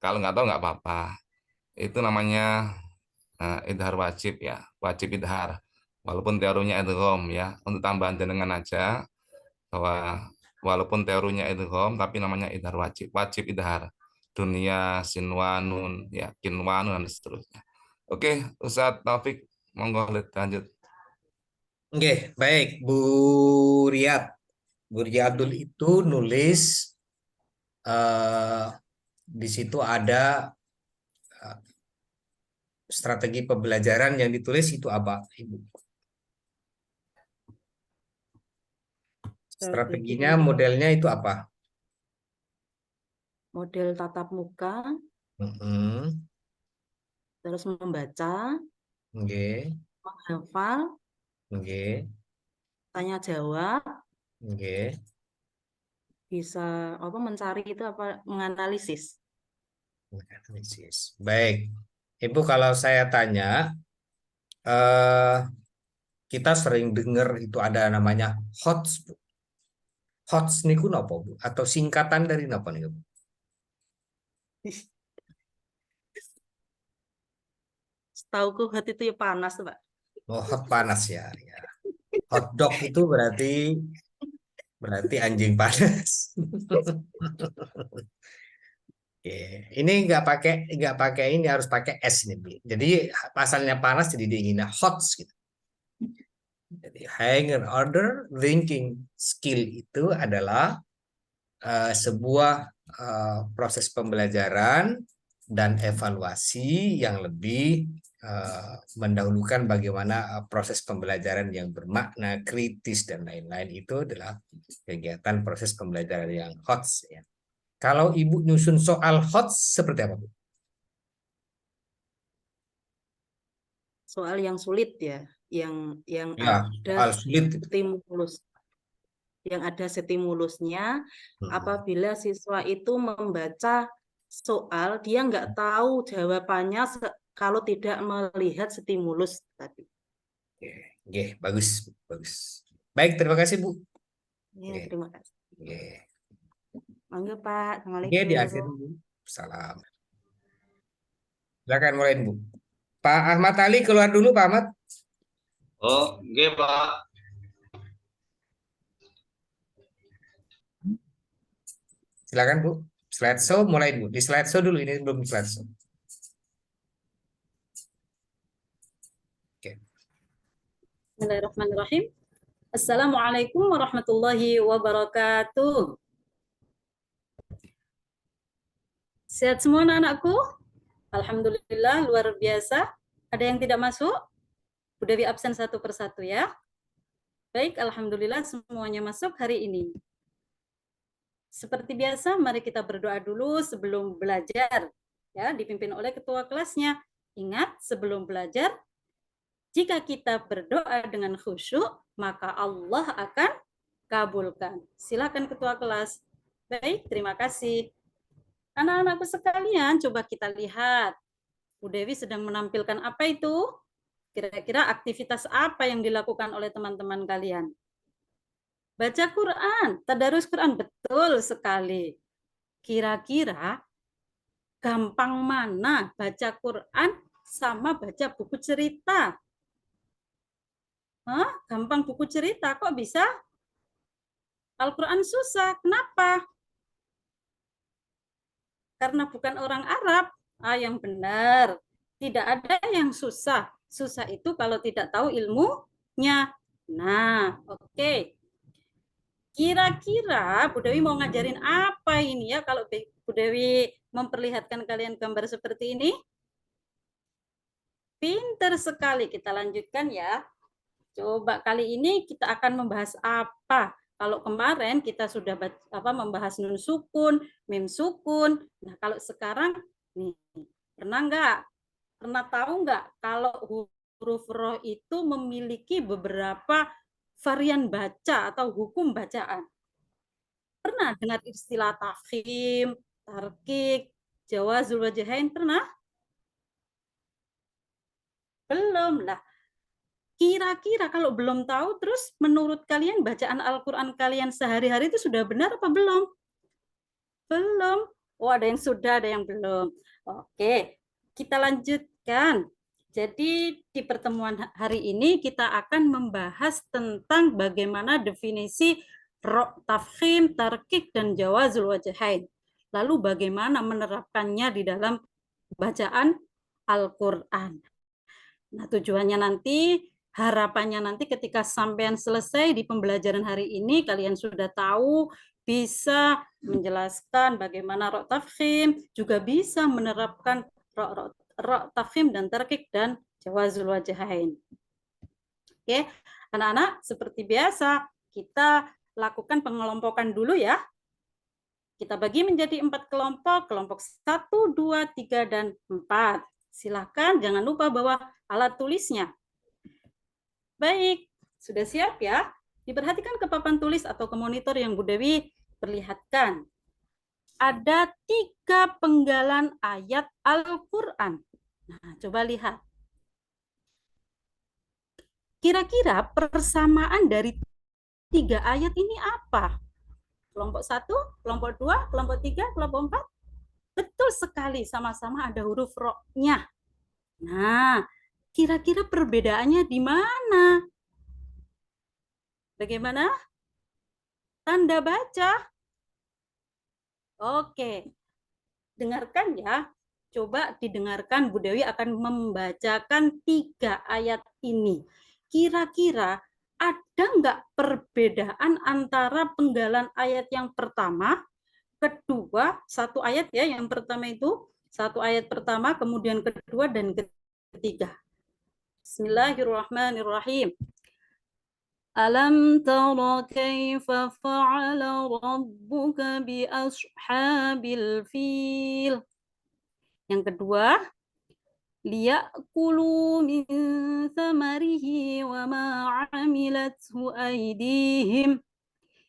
Kalau nggak tahu nggak apa-apa. Itu namanya idhar wajib ya, wajib idhar. Walaupun teorinya idgham ya, untuk tambahan jenengan aja bahwa walaupun teorinya idgham tapi namanya idhar wajib, wajib idhar. Dunia, sinwanun, ya, kinwanun dan seterusnya. Oke, Ustadz Taufik, monggo lanjut. Oke, baik Bu Riyad. Bu Riyadul itu nulis di situ ada strategi pembelajaran yang ditulis itu apa, Ibu? Strateginya, modelnya itu apa? Model tatap muka, Mm-mm. terus membaca, Nggih, menghafal, nggih, tanya jawab, nggih. bisa apa mencari itu apa menganalisis. Analisis. Baik, Ibu, kalau saya tanya, kita sering dengar itu ada namanya HOTS, Bu. HOTS niku napa, Bu? Atau singkatan dari napa nih, Bu? Setauku hot itu ya panas, Pak. Oh, hot panas ya. Ya. Hot dog itu berarti anjing panas. Oke. Ini nggak pakai ini, harus pakai S nih, Bu. Jadi asalnya panas jadi dinginnya HOTS gitu. Jadi higher order thinking skill itu adalah sebuah proses pembelajaran dan evaluasi yang lebih mendahulukan bagaimana proses pembelajaran yang bermakna, kritis, dan lain-lain. Itu adalah kegiatan proses pembelajaran yang HOTS. Ya. Kalau Ibu nyusun soal HOTS seperti apa, Bu? Soal yang sulit ya, yang Ya, ada soal sulit. stimulus, yang ada stimulusnya. Apabila siswa itu membaca soal, dia nggak tahu jawabannya kalau tidak melihat stimulus tadi. Oke, bagus, bagus. Baik, terima kasih, Bu. Ya, Oke. terima kasih. Oke. Mangga Pak, Oke, Assalamualaikum. di akhir, Bu. Salam. Silakan mulai, Bu. Pak Ahmad Ali keluar dulu, Pak Ahmad. Oh, nggih, Pak. Silakan, Bu. Slideshow mulai, Bu. Di slideshow dulu, ini belum slideshow. Oke. Bismillahirrahmanirrahim. Assalamualaikum warahmatullahi wabarakatuh. Sehat semua anak-anakku? Alhamdulillah, luar biasa. Ada yang tidak masuk? Bu Dewi absen satu persatu ya. Baik, alhamdulillah semuanya masuk hari ini. Seperti biasa, mari kita berdoa dulu sebelum belajar. Ya, dipimpin oleh ketua kelasnya. Ingat, sebelum belajar, jika kita berdoa dengan khusyuk, maka Allah akan kabulkan. Silakan ketua kelas. Baik, terima kasih. Anak-anakku sekalian, coba kita lihat. Bu Dewi sedang menampilkan apa itu? Kira-kira aktivitas apa yang dilakukan oleh teman-teman kalian? Baca Quran, tadarus Quran, betul sekali. Kira-kira gampang mana baca Quran sama baca buku cerita? Hah? Gampang buku cerita, kok bisa? Al-Quran susah, kenapa? Karena bukan orang Arab. Yang benar, tidak ada yang susah. Susah itu kalau tidak tahu ilmunya. Nah, oke. Kira-kira Bu Dewi mau ngajarin apa ini ya kalau Bu Dewi memperlihatkan kalian gambar seperti ini? Pinter sekali, kita lanjutkan ya. Coba kali ini kita akan membahas apa? Kalau kemarin kita sudah membahas nun sukun, mim sukun. Nah, kalau sekarang nih, pernah tahu nggak kalau huruf roh itu memiliki beberapa varian baca atau hukum bacaan? Pernah dengar istilah tafkhim, tarkik, jawazul wajhain, pernah? Belum lah. Kira-kira kalau belum tahu, terus menurut kalian bacaan Al-Quran kalian sehari-hari itu sudah benar apa belum? Belum. Oh, ada yang sudah, ada yang belum. Oke, kita lanjutkan. Jadi di pertemuan hari ini kita akan membahas tentang bagaimana definisi tafkhim, tarkik, dan jawazul wajhain. Lalu bagaimana menerapkannya di dalam bacaan Al-Quran. Nah, tujuannya nanti, harapannya nanti ketika sampean selesai di pembelajaran hari ini, kalian sudah tahu, bisa menjelaskan bagaimana rok tafkhim, juga bisa menerapkan rok ra, tafkhim dan tarkik dan jawazul wajhain. Oke, anak-anak, seperti biasa kita lakukan pengelompokan dulu ya. Kita bagi menjadi 4 kelompok, kelompok 1, 2, 3, dan 4. Silahkan jangan lupa bawa alat tulisnya. Baik, sudah siap ya? Diperhatikan ke papan tulis atau ke monitor yang Bu Dewi perlihatkan. Ada 3 penggalan ayat Al-Quran. Nah, coba lihat. Kira-kira persamaan dari 3 ayat ini apa? Kelompok 1, kelompok 2, kelompok 3, kelompok 4? Betul sekali, sama-sama ada huruf ro-nya. Nah, kira-kira perbedaannya di mana? Bagaimana? Tanda baca. Oke, dengarkan ya. Coba didengarkan, Bu Dewi akan membacakan 3 ayat ini. Kira-kira ada nggak perbedaan antara penggalan ayat yang pertama, kedua, satu ayat ya, yang pertama itu, satu ayat pertama, kemudian kedua, dan ketiga. Bismillahirrahmanirrahim. Alam tara kaifa fa'ala rabbuka bi ashabil fil. Yang kedua, liya'kulu min thamarihi wa ma 'amilathu aydihim.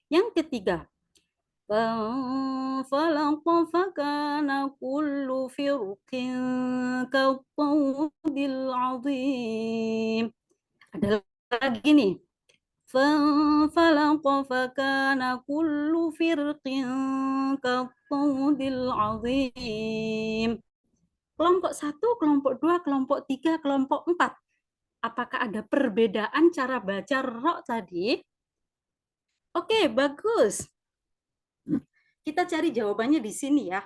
Yang ketiga, fanfalaqa fakana kullu firqin kattawdil 'adzim. Ada lagi nih. Fanfalaqa fakana kullu firqin kattawdil 'adzim. Kelompok 1, kelompok 2, kelompok 3, kelompok 4. Apakah ada perbedaan cara baca ro tadi? Oke, bagus. Kita cari jawabannya di sini ya.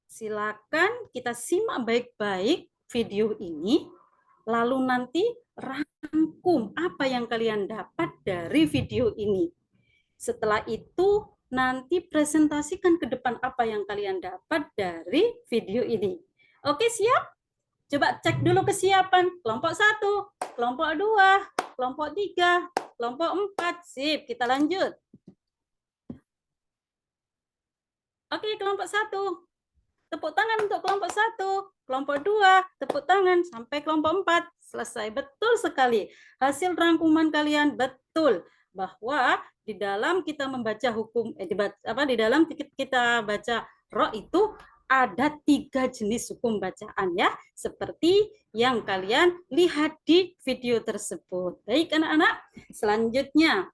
Silakan kita simak baik-baik video ini, lalu nanti rangkum apa yang kalian dapat dari video ini. Setelah itu, nanti presentasikan ke depan apa yang kalian dapat dari video ini. Oke, siap? Coba cek dulu kesiapan. Kelompok 1, kelompok 2, kelompok 3, kelompok 4. Sip, kita lanjut. Oke, kelompok 1. Tepuk tangan untuk kelompok 1. Kelompok 2, tepuk tangan sampai kelompok 4. Selesai. Betul sekali. Hasil rangkuman kalian betul bahwa di dalam kita membaca hukum di dalam kita baca ro itu ada 3 jenis hukum bacaan ya, seperti yang kalian lihat di video tersebut. Baik anak-anak, selanjutnya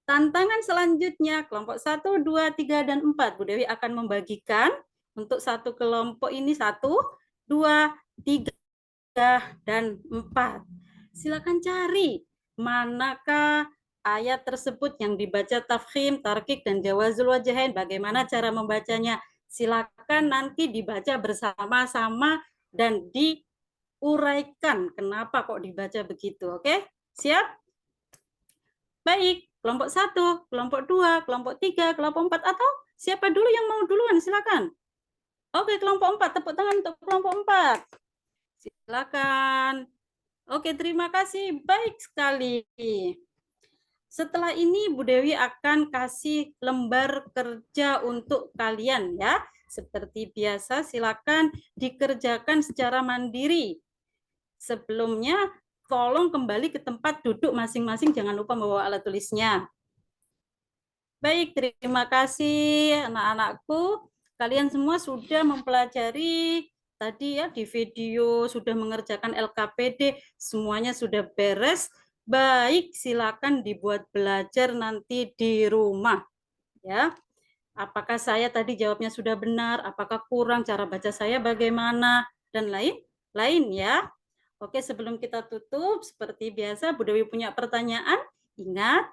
tantangan selanjutnya kelompok 1, 2, 3, dan 4. Bu Dewi akan membagikan untuk satu kelompok ini 1, 2, 3, dan 4. Silakan cari manakah ayat tersebut yang dibaca tafkhim, tarkik, dan jawazul wajhain. Bagaimana cara membacanya? Silakan nanti dibaca bersama-sama dan diuraikan kenapa kok dibaca begitu. Oke? Siap? Baik, kelompok 1, kelompok 2, kelompok 3, kelompok 4, atau siapa dulu yang mau duluan? Silakan. Oke, kelompok 4, tepuk tangan untuk kelompok 4. Silakan. Oke, terima kasih. Baik sekali. Setelah ini Bu Dewi akan kasih lembar kerja untuk kalian ya. Seperti biasa silakan dikerjakan secara mandiri. Sebelumnya tolong kembali ke tempat duduk masing-masing, jangan lupa membawa alat tulisnya. Baik, terima kasih anak-anakku. Kalian semua sudah mempelajari tadi ya di video, sudah mengerjakan LKPD, semuanya sudah beres. Baik, silakan dibuat belajar nanti di rumah. Ya. Apakah saya tadi jawabnya sudah benar, apakah kurang, cara baca saya bagaimana, dan lain ya. Oke, sebelum kita tutup, seperti biasa Bu Dewi punya pertanyaan. Ingat,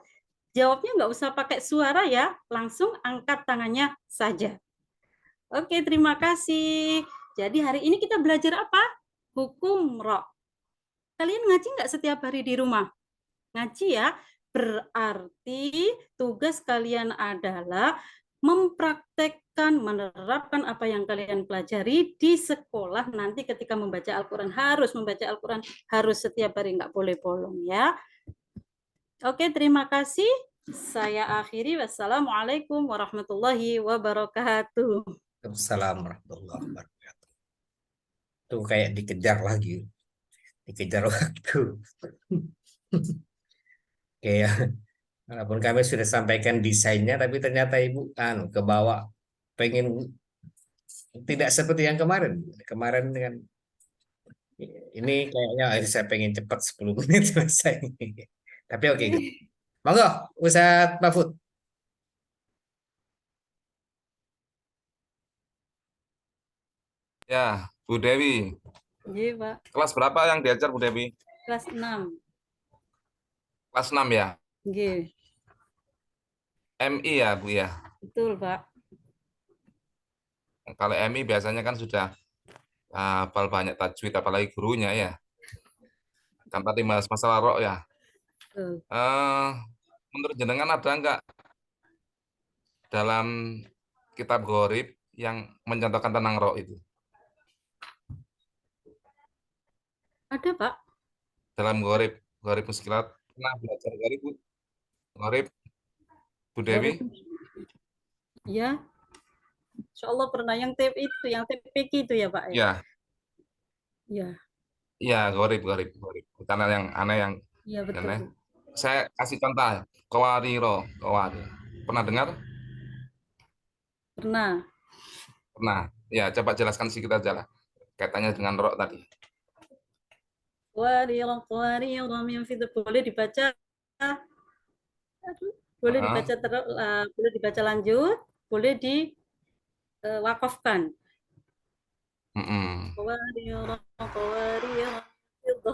jawabnya nggak usah pakai suara ya, langsung angkat tangannya saja. Oke, terima kasih. Jadi hari ini kita belajar apa? Hukum ro. Kalian ngaji nggak setiap hari di rumah? Ngaji ya, berarti tugas kalian adalah mempraktekkan, menerapkan apa yang kalian pelajari di sekolah. Nanti ketika membaca Al-Quran, harus membaca Al-Quran, harus setiap hari, nggak boleh bolong ya. Oke, terima kasih. Saya akhiri. Wassalamualaikum warahmatullahi wabarakatuh. Assalamualaikum warahmatullahi wabarakatuh. Tuh kayak dikejar lagi, dikejar waktu. Kayak walaupun kami sudah sampaikan desainnya, tapi ternyata Ibu ke bawah pengen tidak seperti yang kemarin. Kemarin dengan ini kayaknya saya pengen cepat 10 menit selesai. Tapi oke. Monggo, Ustadz Mahfud. Ya, Bu Dewi. Iya, Pak. Kelas berapa yang diajar Bu Dewi? Kelas 6. Kelas 6 ya? Nggih, MI ya, Bu ya? betul, Pak. Kalau MI biasanya kan sudah hafal banyak tajwid, apalagi gurunya ya. Kan tadi masalah roh ya. Betul. Menurut jenengan ada enggak dalam kitab Gharib yang mencontohkan tentang roh itu? Ada, Pak. Dalam Gharib Muskilat, pernah belajar Gharib, Bu? Gharib, Bu Dewi? Ya. Insya Allah pernah yang itu, yang TPK itu ya, Pak ya? Ya, Ya. ya Gharib. Karena yang aneh yang Iya, betul. aneh. Saya kasih contoh, Qawariro. Pernah dengar? Pernah. Pernah. Ya, coba jelaskan sedikit aja lah. Kaitannya dengan roh tadi. Boleh dibaca. Boleh dibaca boleh dibaca lanjut, boleh diwakafkan.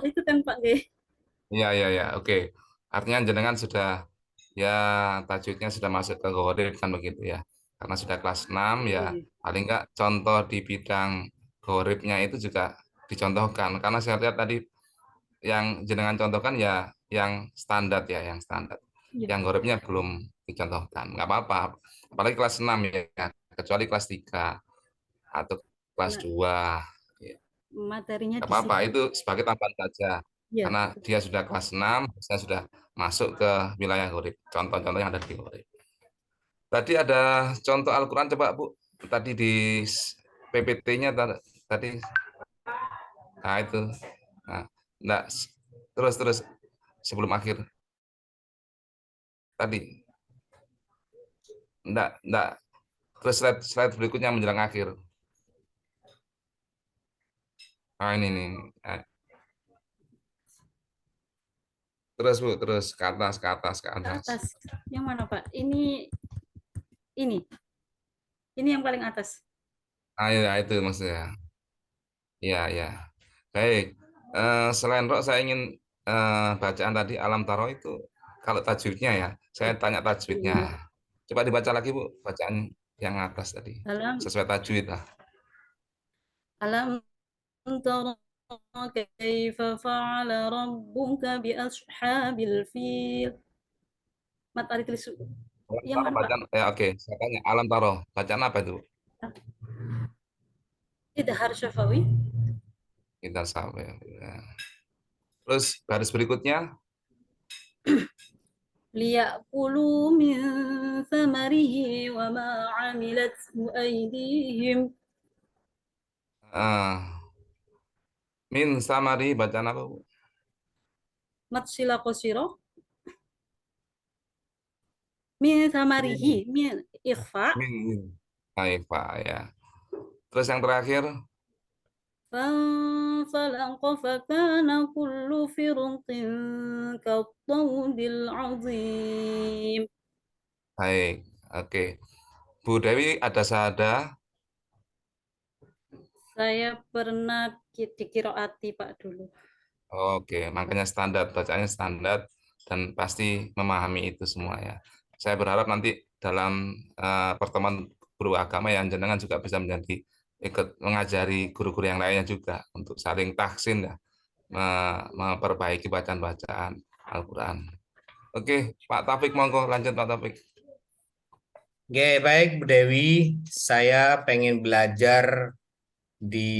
Itu kan Pak G. Iya, oke. Artinya jenengan sudah ya tajwidnya sudah masuk ke Gharib kan begitu ya. Karena sudah kelas 6 ya, paling enggak contoh di bidang Gharibnya itu juga dicontohkan. Karena saya lihat tadi yang jenengan contohkan ya yang standar ya, yang standar. Yang Gharibnya belum dicontohkan. Enggak apa-apa. Apalagi kelas 6 ya, kecuali kelas 3 atau kelas 2. Materinya Enggak apa-apa, itu sebagai tambahan saja. Ya, Karena dia sudah kelas 6, saya sudah masuk ke wilayah Gharib. Contoh-contoh yang ada di Gharib. Tadi ada contoh Al-Quran, coba Bu. Tadi di PPT-nya tadi. Nah, itu. Nah, enggak. Terus sebelum akhir. Tadi. Enggak. Terus slide berikutnya menjelang akhir. Nah, ini nih. Terus Bu, terus ke atas. ke atas. Yang mana Pak? Ini yang paling atas. Ya, itu maksudnya. Ya. Baik. Selain roh, saya ingin bacaan tadi alam taro itu kalau tajwidnya ya. Saya tanya tajwidnya. Coba dibaca lagi Bu, bacaan yang atas tadi. Sesuai tajwid lah. Alam taro kaifa fa'ala rabbuka bi ashabil fil. Matahari tulis. Yang mana, bacaan, ya oke, saya tanya alam taro. Bacaan apa itu? Idhar syafawi. Kita sampai. Ya. Terus baris berikutnya. Liya'kulu min thamarihi wa ma 'amilathu aydihim. Min samari bacaan apa Bu? Mat sila qasiro. Min thamarihi, min ikhfa. Min ikhfa ya. Terus yang terakhir. فانفلق فكان كل فرق كالطود العظيم. Baik, oke. Bu Dewi ada syahadah? Saya pernah di Qiraati Pak dulu. Oke, makanya standar, bacaannya standar dan pasti memahami itu semua ya. Saya berharap nanti dalam pertemuan guru agama yang jenengan juga bisa menjadi ikut mengajari guru-guru yang lainnya juga untuk saling tahsin ya, memperbaiki bacaan-bacaan Al-Quran. Oke, Pak Taufik monggo lanjut Pak Taufik. Oke, baik Bu Dewi. Saya pengen belajar di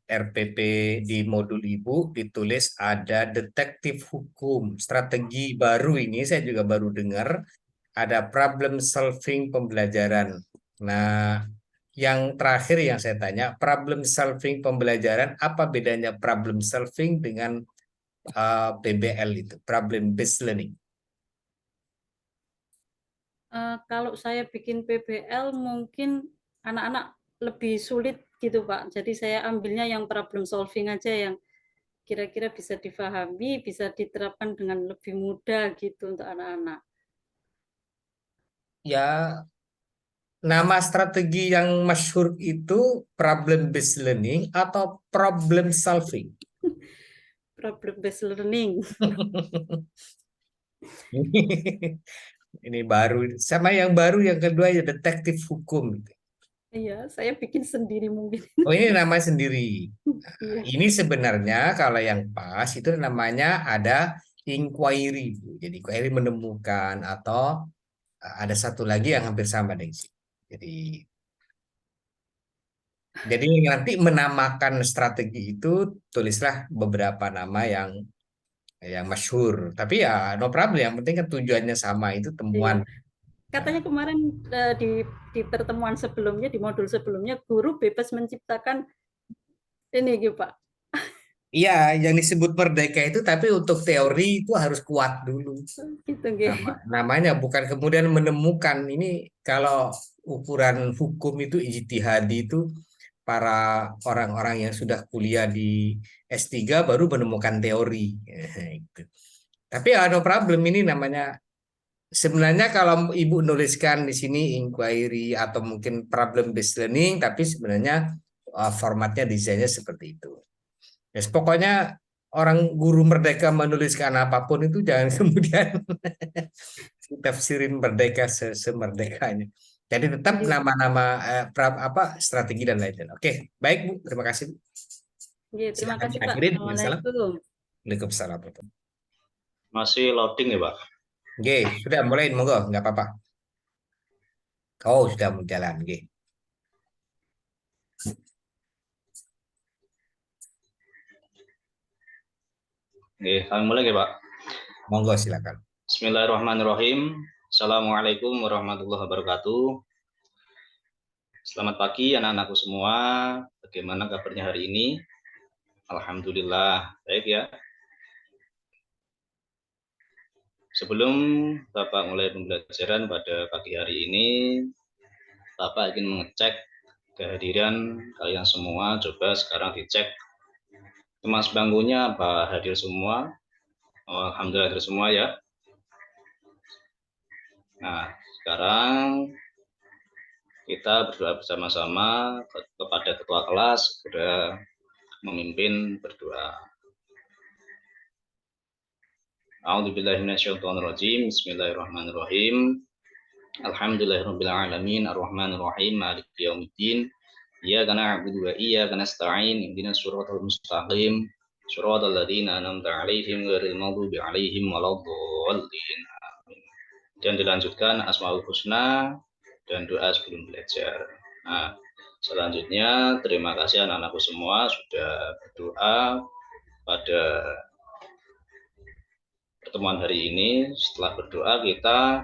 RPP di modul Ibu ditulis ada detektif hukum. Strategi baru ini saya juga baru dengar ada problem solving pembelajaran. Nah, yang terakhir yang saya tanya, problem solving pembelajaran, apa bedanya problem solving dengan PBL itu, problem based learning? Kalau saya bikin PBL mungkin anak-anak lebih sulit gitu Pak. Jadi saya ambilnya yang problem solving aja yang kira-kira bisa difahami, bisa diterapkan dengan lebih mudah gitu untuk anak-anak. Ya, nama strategi yang masyhur itu problem based learning atau problem solving. Problem based learning. Ini baru, sama yang baru yang kedua ya detektif hukum. Iya, saya bikin sendiri mungkin. Oh, ini nama sendiri. Iya. Ini sebenarnya kalau yang pas itu namanya ada inquiry, Bu. Jadi inquiry menemukan atau ada satu lagi yang hampir sama dengan sini. Jadi nanti menamakan strategi itu tulislah beberapa nama yang masyhur. Tapi ya no problem, yang penting kan tujuannya sama, itu temuan. Iya. Katanya kemarin di pertemuan sebelumnya, di modul sebelumnya, guru bebas menciptakan ini gitu Pak. Iya, yang disebut merdeka itu tapi untuk teori itu harus kuat dulu. Gitu nggih. Namanya bukan kemudian menemukan. Ini kalau ukuran hukum itu ijtihadi itu para orang-orang yang sudah kuliah di S3 baru menemukan teori. Gitu. Tapi ya no problem, ini namanya sebenarnya kalau Ibu nuliskan di sini inquiry atau mungkin problem based learning, tapi sebenarnya formatnya desainnya seperti itu. Yes, pokoknya orang guru merdeka menuliskan apapun itu jangan kemudian tafsirin merdeka semerdekanya. Jadi tetap nama-nama strategi dan lain-lain. Oke, baik Bu, terima kasih Bu. Terima Silakan kasih Pak. diakhirin. Assalamualaikum. Waalaikumsalam. Masih loading ya Pak? Oke, sudah mulai, monggo, nggak apa-apa. Oh, sudah berjalan. Oke. Oke, kami mulai ya Pak. Monggo silakan. Bismillahirrahmanirrahim. Assalamualaikum warahmatullahi wabarakatuh. Selamat pagi anak-anakku semua. Bagaimana kabarnya hari ini? Alhamdulillah, baik ya. Sebelum Bapak mulai pembelajaran pada pagi hari ini, Bapak ingin mengecek kehadiran kalian semua. Coba sekarang dicek. Teman sebangkunya apa hadir semua? Oh, alhamdulillah hadir semua ya. Nah, sekarang kita berdoa bersama-sama kepada ketua kelas, segera memimpin berdoa. A'udzubillahi minasyaitonirrajim. Bismillahirrahmanirrahim. Alhamdulillahirabbil alamin arrahmanirrahim maliki yaumiddin. Iyyaka na'budu wa iyyaka nasta'in. Ihdinas shiratal mustaqim. Shiratal ladzina an'amta 'alaihim ghairil maghdubi 'alaihim waladdallin. Amin. Dan dilanjutkan Asmaul Husna dan doa sebelum belajar. Nah, selanjutnya terima kasih anak-anakku semua sudah berdoa pada pertemuan hari ini. Setelah berdoa kita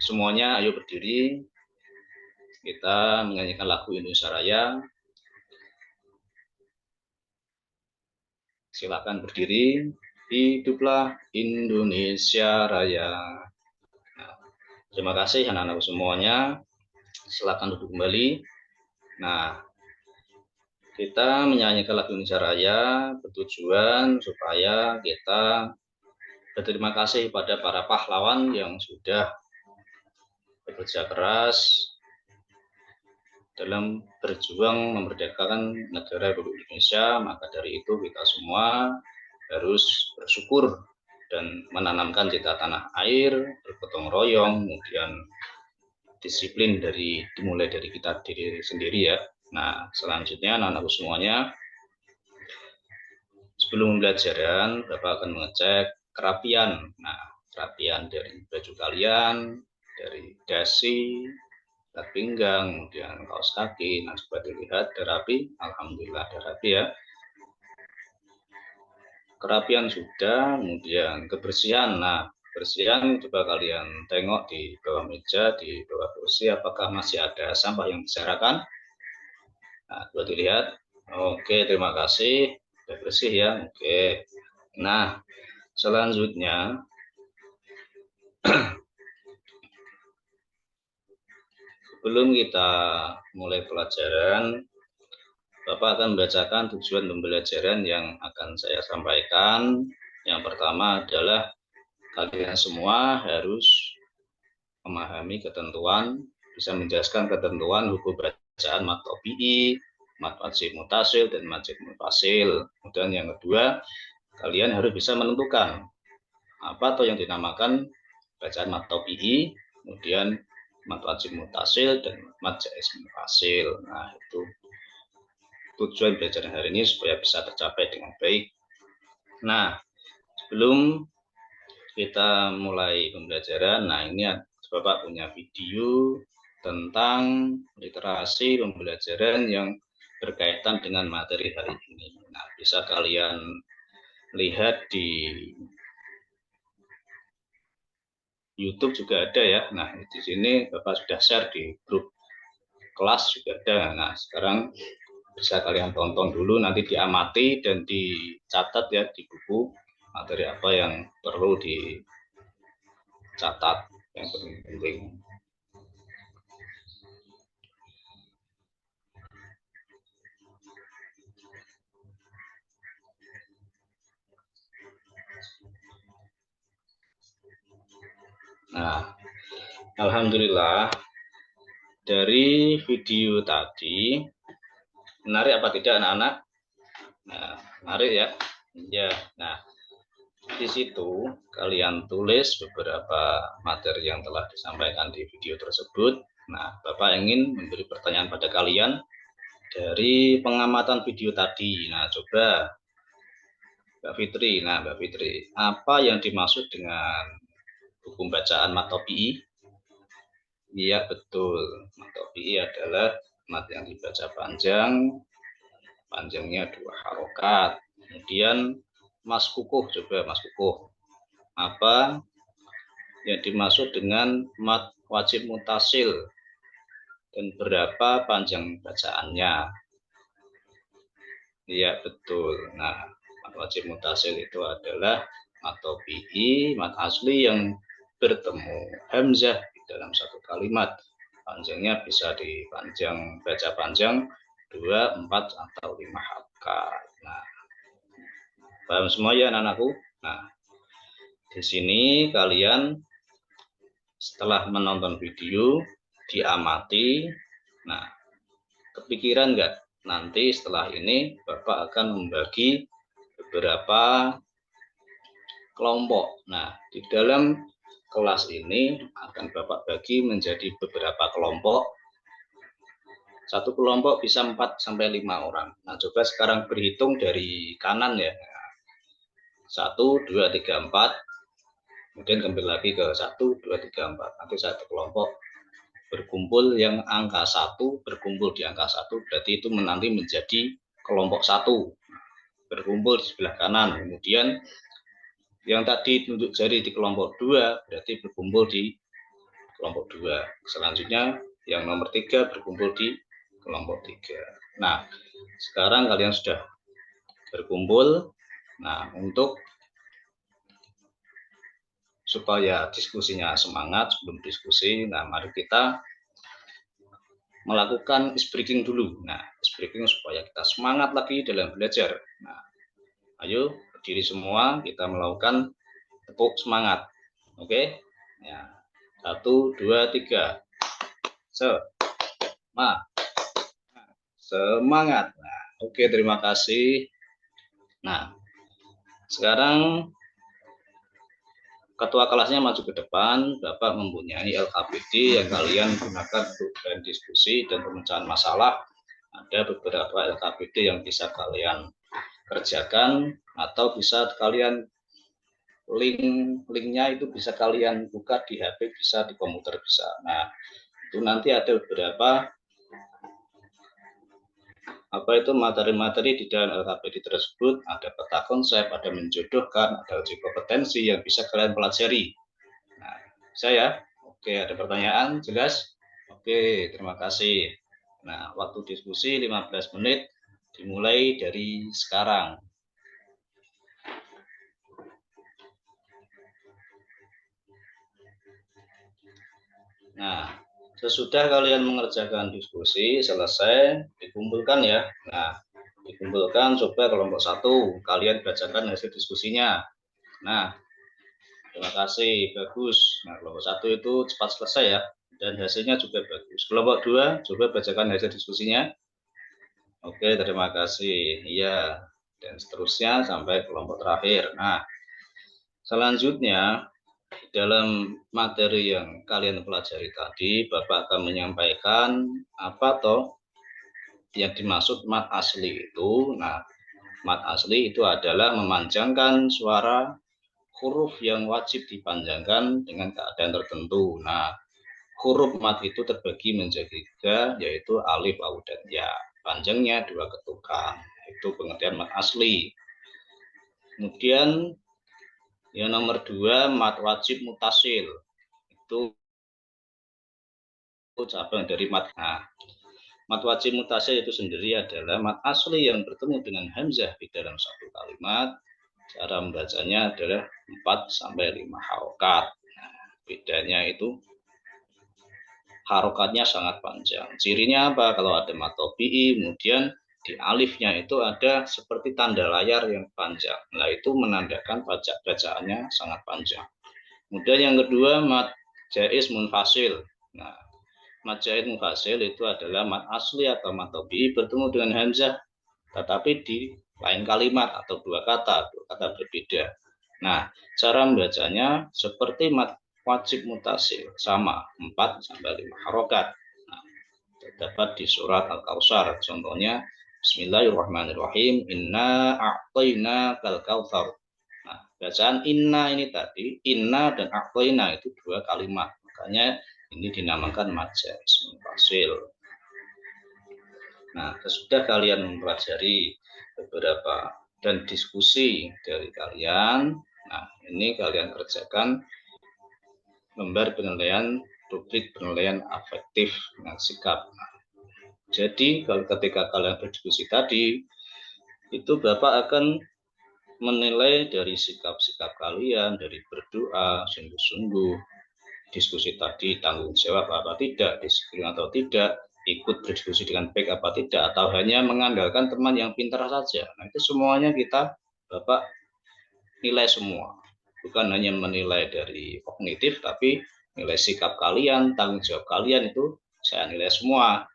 semuanya ayo berdiri. Kita menyanyikan lagu Indonesia Raya. Silakan berdiri. Hiduplah Indonesia Raya. Nah, terima kasih anak-anakku semuanya. Silakan duduk kembali. Nah, kita menyanyikan lagu Indonesia Raya bertujuan supaya kita berterima kasih pada para pahlawan yang sudah bekerja keras dalam berjuang memerdekakan negara Republik Indonesia. Maka dari itu kita semua harus bersyukur dan menanamkan cinta tanah air, bergotong royong, kemudian disiplin dimulai dari kita diri sendiri ya. Nah, selanjutnya anak-anakku semuanya, sebelum pembelajaran Bapak akan mengecek kerapian. Nah, kerapian dari baju kalian, dari dasi, ikat pinggang, kemudian kaos kaki. Nah, coba dilihat ada rapi, alhamdulillah ada rapi ya. Kerapian sudah, kemudian kebersihan. Nah, kebersihan coba kalian tengok di bawah meja, di bawah kursi, apakah masih ada sampah yang berserakan. Nah, coba dilihat. Oke, terima kasih. Sudah bersih ya. Oke. Nah, selanjutnya sebelum kita mulai pelajaran, Bapak akan membacakan tujuan pembelajaran yang akan saya sampaikan. Yang pertama adalah kalian semua harus memahami ketentuan, bisa menjelaskan ketentuan hukum bacaan mad tabi'i, mad wajib mutasil, dan wajib munfasil. Kemudian yang kedua, kalian harus bisa menentukan apa atau yang dinamakan bacaan mad tabi'i, kemudian mad wajib mutasil, dan mad jaiz munfasil. Nah, itu tujuan belajar hari ini supaya bisa tercapai dengan baik. Nah, sebelum kita mulai pembelajaran, nah ini Bapak punya video tentang literasi pembelajaran yang berkaitan dengan materi hari ini. Nah, bisa kalian lihat di YouTube juga ada ya. Nah, di sini Bapak sudah share di grup kelas juga ada. Nah, sekarang bisa kalian tonton dulu, nanti diamati dan dicatat ya di buku materi apa yang perlu dicatat yang penting. Nah, alhamdulillah dari video tadi menarik apa tidak anak-anak? Nah, menarik ya. Ya. Nah, di situ kalian tulis beberapa materi yang telah disampaikan di video tersebut. Nah, Bapak ingin memberi pertanyaan pada kalian dari pengamatan video tadi. Nah, coba Mbak Fitri. Nah, Mbak Fitri, apa yang dimaksud dengan hukum bacaan mad tabi'i? Iya, betul. Mad tabi'i adalah mad yang dibaca panjang, panjangnya 2 harokat. Kemudian Mas Kukuh, coba Mas Kukuh, apa yang dimaksud dengan mad wajib mutasil dan berapa panjang bacaannya? Iya, betul. Nah, mad wajib mutasil itu adalah mad tabi'i, mad asli yang bertemu hamzah di dalam satu kalimat. Panjangnya bisa dipanjang, baca panjang 2, 4, atau 5 harokat. Nah, paham semua ya anak-anakku? Nah, di sini kalian setelah menonton video, diamati. Nah, kepikiran nggak? Nanti setelah ini Bapak akan membagi beberapa kelompok. Nah, di dalam kelas ini akan Bapak bagi menjadi beberapa kelompok. Satu kelompok bisa 4 sampai 5 orang. Nah, coba sekarang berhitung dari kanan ya. 1, 2, 3, 4. Kemudian kembali lagi ke 1, 2, 3, 4. Nanti satu kelompok berkumpul yang angka 1, berkumpul di angka 1, berarti itu nanti menjadi kelompok 1. Berkumpul di sebelah kanan. Kemudian yang tadi tunjuk jari di kelompok 2 berarti berkumpul di kelompok 2. Selanjutnya yang nomor 3 berkumpul di kelompok 3. Nah, sekarang kalian sudah berkumpul. Nah, untuk supaya diskusinya semangat sebelum diskusi, nah mari kita melakukan ice breaking dulu. Nah, ice breaking supaya kita semangat lagi dalam belajar. Nah, ayo berdiri semua, kita melakukan tepuk semangat. Oke? Ya. 1, 2, 3. Semangat. Nah, oke, terima kasih. Nah, sekarang ketua kelasnya maju ke depan. Bapak mempunyai LKPD yang kalian gunakan untuk diskusi dan pemecahan masalah. Ada beberapa LKPD yang bisa kalian kerjakan atau bisa kalian linknya itu bisa kalian buka di HP, bisa di komputer bisa. Nah, itu nanti ada beberapa materi-materi di dalam LKPD tersebut, ada peta konsep, ada menjodohkan, ada uji kompetensi yang bisa kalian pelajari. Nah, saya, oke, ada pertanyaan, jelas? Oke, terima kasih. Nah, waktu diskusi 15 menit dimulai dari sekarang. Nah, sesudah kalian mengerjakan diskusi selesai, dikumpulkan ya. Nah, dikumpulkan, coba kelompok 1 kalian bacakan hasil diskusinya. Nah, terima kasih, bagus. Nah, kelompok 1 itu cepat selesai ya, dan hasilnya juga bagus. Kelompok 2 coba bacakan hasil diskusinya. Oke, terima kasih. Iya, dan seterusnya sampai kelompok terakhir. Nah, selanjutnya dalam materi yang kalian pelajari tadi, Bapak akan menyampaikan apa toh yang dimaksud mat asli itu. Nah, mat asli itu adalah memanjangkan suara huruf yang wajib dipanjangkan dengan keadaan tertentu. Nah, huruf mat itu terbagi menjadi 3, yaitu alif, waw, dan ya. Panjangnya 2 ketukan. Itu pengertian mat asli. Kemudian yang nomor 2, mat wajib mutasil. Itu cabang dari mat. Nah, mat wajib mutasil itu sendiri adalah mat asli yang bertemu dengan hamzah di dalam satu kalimat. Cara membacanya adalah 4-5 harokat. Nah, bedanya itu harokatnya sangat panjang. Cirinya apa? Kalau ada mat tobi'i, kemudian di alifnya itu ada seperti tanda layar yang panjang. Nah, itu menandakan bacaannya sangat panjang. Kemudian yang kedua, mat jaiz munfasil. Nah, mat jaiz munfasil itu adalah mat asli atau mat tobi'i bertemu dengan hamzah, tetapi di lain kalimat atau dua kata berbeda. Nah, cara membacanya seperti mat wajib mutasil, sama 4-5 harokat. Nah, terdapat di surat Al-Kautsar. Contohnya, Bismillahirrahmanirrahim, inna a'tayna kal kautsar. Nah, bacaan inna ini tadi, inna dan a'tayna itu 2 kalimat. Makanya ini dinamakan mat jaiz munfasil. Nah, sesudah kalian mempelajari beberapa dan diskusi dari kalian, nah ini kalian kerjakan lembar penilaian, rubrik penilaian afektif dengan sikap. Nah, jadi kalau ketika kalian berdiskusi tadi, itu Bapak akan menilai dari sikap-sikap kalian, dari berdoa, sungguh-sungguh, diskusi tadi tanggung jawab apa tidak, disiplin atau tidak, ikut berdiskusi dengan baik apa tidak, atau hanya mengandalkan teman yang pintar saja. Nah, itu semuanya Bapak nilai semua. Bukan hanya menilai dari kognitif, tapi nilai sikap kalian, tanggung jawab kalian itu saya nilai semua.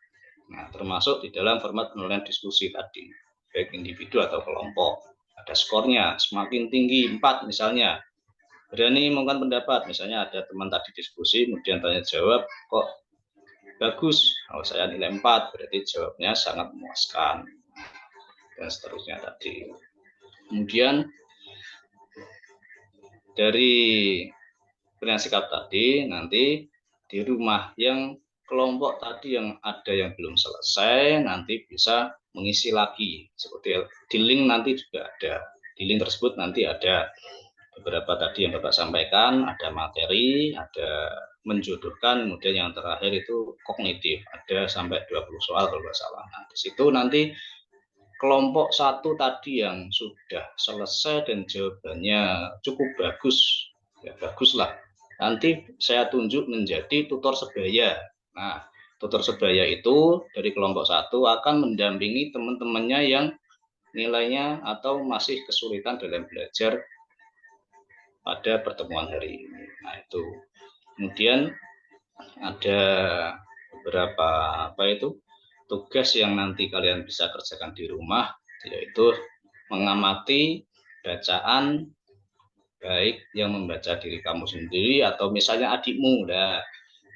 Nah, termasuk di dalam format penilaian diskusi tadi, baik individu atau kelompok. Ada skornya, semakin tinggi 4 misalnya, berani mengungkapkan pendapat. Misalnya ada teman tadi diskusi, kemudian tanya jawab, kok bagus, kalau saya nilai 4, berarti jawabnya sangat memuaskan, dan seterusnya tadi. Kemudian dari penilaian sikap tadi, nanti di rumah yang kelompok tadi yang ada yang belum selesai, nanti bisa mengisi lagi. Seperti di link nanti juga ada. Di link tersebut nanti ada beberapa tadi yang Bapak sampaikan, ada materi, ada menjodohkan, kemudian yang terakhir itu kognitif, ada sampai 20 soal kalau nggak salah. Nah, di situ nanti kelompok 1 tadi yang sudah selesai dan jawabannya cukup bagus, ya baguslah. Nanti saya tunjuk menjadi tutor sebaya. Nah, tutor sebaya itu dari kelompok 1 akan mendampingi teman-temannya yang nilainya atau masih kesulitan dalam belajar pada pertemuan hari ini. Nah, itu. Kemudian ada beberapa tugas yang nanti kalian bisa kerjakan di rumah, yaitu mengamati bacaan baik yang membaca diri kamu sendiri atau misalnya adikmu. Nah,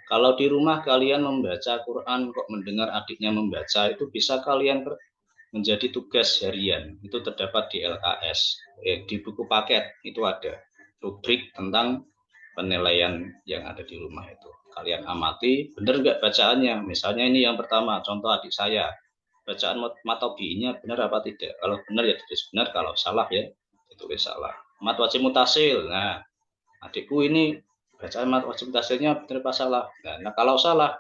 kalau di rumah kalian membaca Quran kok mendengar adiknya membaca, itu bisa kalian menjadi tugas harian. Itu terdapat di LKS, di buku paket itu ada. rubrik tentang penilaian yang ada di rumah itu. Kalian amati, benar nggak bacaannya? Misalnya ini yang pertama, contoh adik saya. Bacaan mat tabi'inya benar apa tidak? Kalau benar ya ditulis benar, kalau salah ya ditulis salah. Mat wajib mutasil. Nah, adikku ini bacaan mat wajib mutasilnya benar apa salah? Nah, kalau salah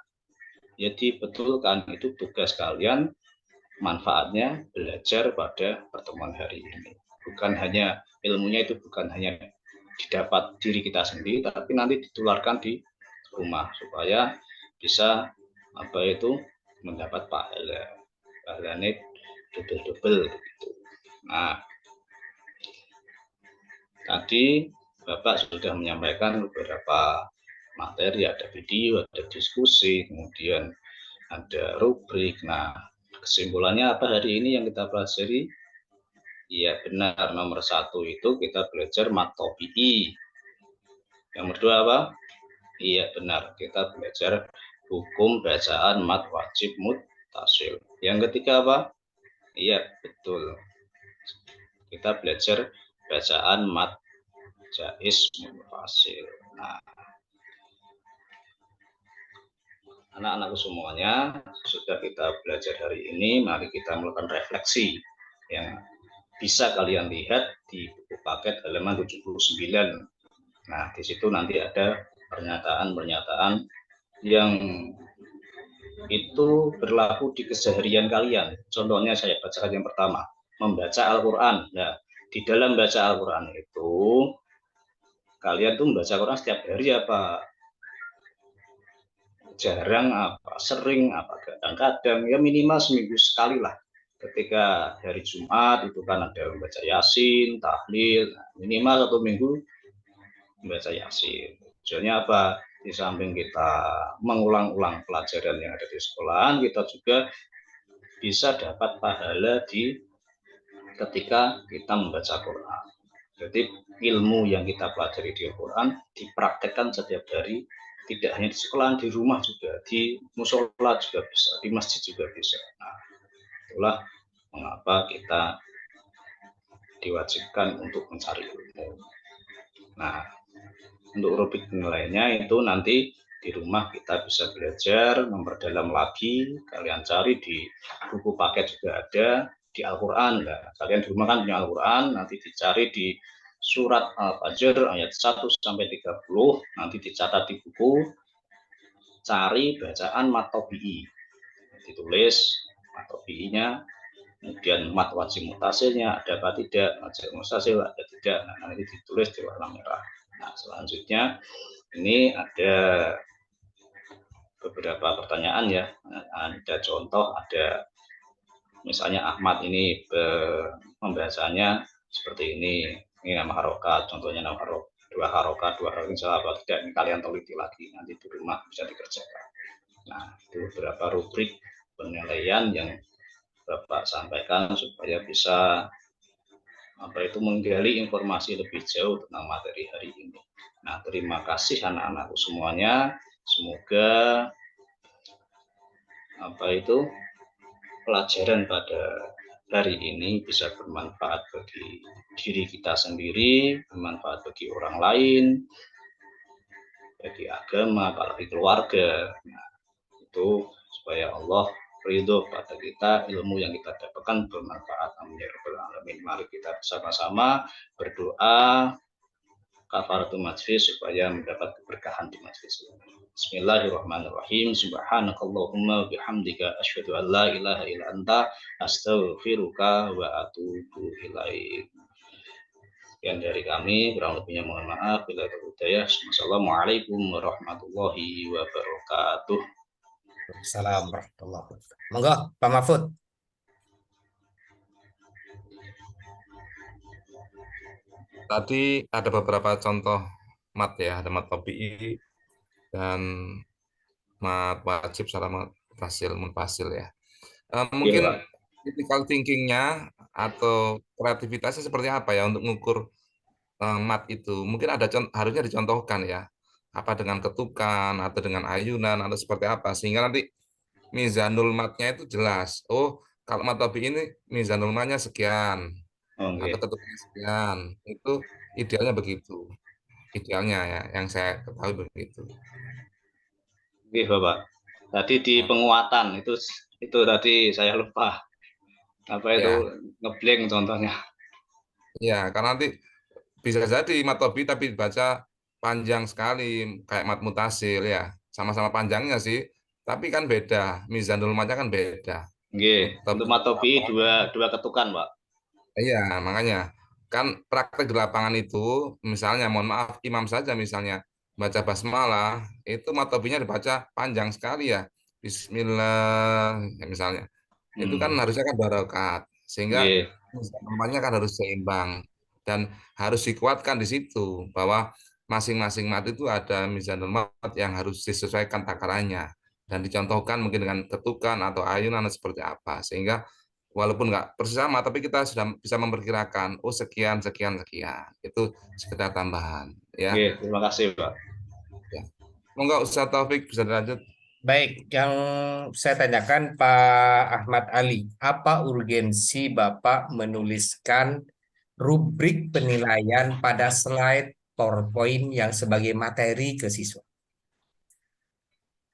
ya dibetulkan. Itu tugas kalian, manfaatnya belajar pada pertemuan hari ini. Bukan hanya ilmunya itu bukan hanya didapat diri kita sendiri, tapi nanti ditularkan di rumah supaya bisa mendapat pahalanya double gitu. Nah, tadi Bapak sudah menyampaikan beberapa materi, ada video, ada diskusi, kemudian ada rubrik. Nah, kesimpulannya apa hari ini yang kita pelajari? Iya benar, nomor 1 itu kita belajar mat tabi'i. Yang kedua apa? Iya benar, kita belajar hukum bacaan mat wajib mutasil. Yang ketiga apa? Iya betul, kita belajar bacaan mat jaiz munfasil. Nah, anak-anakku semuanya, sudah kita belajar hari ini, mari kita melakukan refleksi yang bisa kalian lihat di buku paket halaman 79. Nah, di situ nanti ada pernyataan-pernyataan yang itu berlaku di keseharian kalian. Contohnya saya bacakan yang pertama, membaca Al-Quran. Nah, di dalam baca Al-Quran itu, kalian tuh membaca Al-Quran setiap hari apa? Jarang apa? Sering apa? Kadang-kadang, ya minimal seminggu sekali lah. Ketika hari Jumat itu kan ada membaca Yasin, tahlil, minimal 1 minggu membaca Yasin. Tujuannya apa? Di samping kita mengulang-ulang pelajaran yang ada di sekolahan, kita juga bisa dapat pahala ketika kita membaca Quran. Jadi ilmu yang kita pelajari di Al-Quran dipraktekkan setiap hari, tidak hanya di sekolahan, di rumah juga, di musola juga bisa, di masjid juga bisa. Nah, itulah mengapa kita diwajibkan untuk mencari ilmu. Nah, untuk rubrik nilainya itu nanti di rumah kita bisa belajar, memperdalam lagi. Kalian cari di buku paket juga ada, di Al-Quran. Nah, kalian di rumah kan punya Al-Quran, nanti dicari di surat Al-Fajr ayat 1 sampai 30, nanti dicatat di buku, cari bacaan mat tabi'i. Ditulis mat tabi'inya, kemudian mat wajib mutasilnya ada apa tidak, wajib mutasil ada tidak, nah, nanti ditulis di warna merah. Nah, selanjutnya ini ada beberapa pertanyaan ya, ada contoh, ada misalnya Ahmad ini membacanya seperti ini nama harokat, contohnya nama harokat, 2 harokat insya Allah tidak, ini kalian teliti lagi, nanti di rumah bisa dikerjakan. Nah, itu beberapa rubrik penilaian yang Bapak sampaikan supaya bisa menggali informasi lebih jauh tentang materi hari ini. Nah, terima kasih anak-anakku semuanya. Semoga pelajaran pada hari ini bisa bermanfaat bagi diri kita sendiri, bermanfaat bagi orang lain, bagi agama, bagi keluarga. Nah, itu supaya Allah ridho pada kita, ilmu yang kita dapatkan bermanfaat. Amin ya rabbal alamin. Mari kita bersama-sama berdoa kafaratul majlis supaya mendapat keberkahan di majlis ini. Bismillahirrahmanirrahim. Subhanakallahumma bihamdika asyhadu an la ilaha illa anta astaghfiruka wa atubu ilaik. Sekian dari kami, kurang lebihnya mohon maaf. Bila terhidayah. Wassalamualaikum warahmatullahi wabarakatuh. Assalamualaikum warahmatullahi wabarakatuh. Monggo, Pak Mahfud. Tadi ada beberapa contoh mat ya, ada mat tabi'i dan mat wajib sama munfasil ya. Mungkin critical thinking-nya atau kreativitasnya seperti apa ya untuk mengukur mat itu? Mungkin ada harusnya dicontohkan ya. Apa dengan ketukan atau dengan ayunan atau seperti apa sehingga nanti mizanul matnya itu jelas. Oh, kalau mat tabi'i ini mizanul matnya sekian. Atau ketukannya sekian. Itu idealnya begitu. Idealnya ya, yang saya ketahui begitu. Oke, Bapak. Tadi di penguatan itu tadi saya lupa. Apa itu Ya, ngeblank contohnya. ya, karena nanti bisa jadi matobi tapi dibaca panjang sekali kayak mat mutasil ya. Sama-sama panjangnya sih, tapi kan beda. Mizanul matnya kan beda. Oke, untuk matobi dua ketukan, Pak. Iya, makanya kan praktek di lapangan itu, misalnya mohon maaf imam saja misalnya baca basmalah itu matobinya dibaca panjang sekali ya. Bismillah ya, misalnya. Itu kan harusnya kan 2 rakaat sehingga Oke, namanya kan harus seimbang dan harus dikuatkan di situ bahwa masing-masing mat itu ada mizanul mat yang harus disesuaikan takarannya dan dicontohkan mungkin dengan ketukan atau ayunan seperti apa sehingga walaupun nggak persis sama tapi kita sudah bisa memperkirakan oh sekian sekian sekian itu sekedar tambahan ya. oke, terima kasih, Pak. Ya. Monggo Ustaz Taufik bisa dilanjut. Baik, yang saya tanyakan Pak Ahmad Ali, apa urgensi Bapak menuliskan rubrik penilaian pada slide PowerPoint yang sebagai materi ke siswa?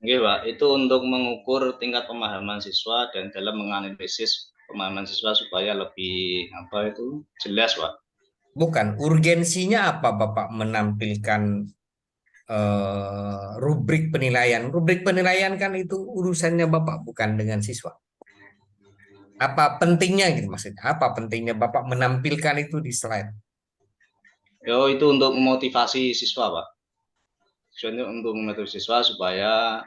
Oke, Pak. Itu untuk mengukur tingkat pemahaman siswa dan dalam menganalisis pemahaman siswa supaya lebih apa itu jelas, Pak. Bukan, urgensinya apa Bapak menampilkan rubrik penilaian? Rubrik penilaian kan itu urusannya Bapak, bukan dengan siswa. Apa pentingnya gitu maksudnya? Apa pentingnya Bapak menampilkan itu di slide? Itu untuk memotivasi siswa, Pak. Tujuannya untuk memotivasi siswa supaya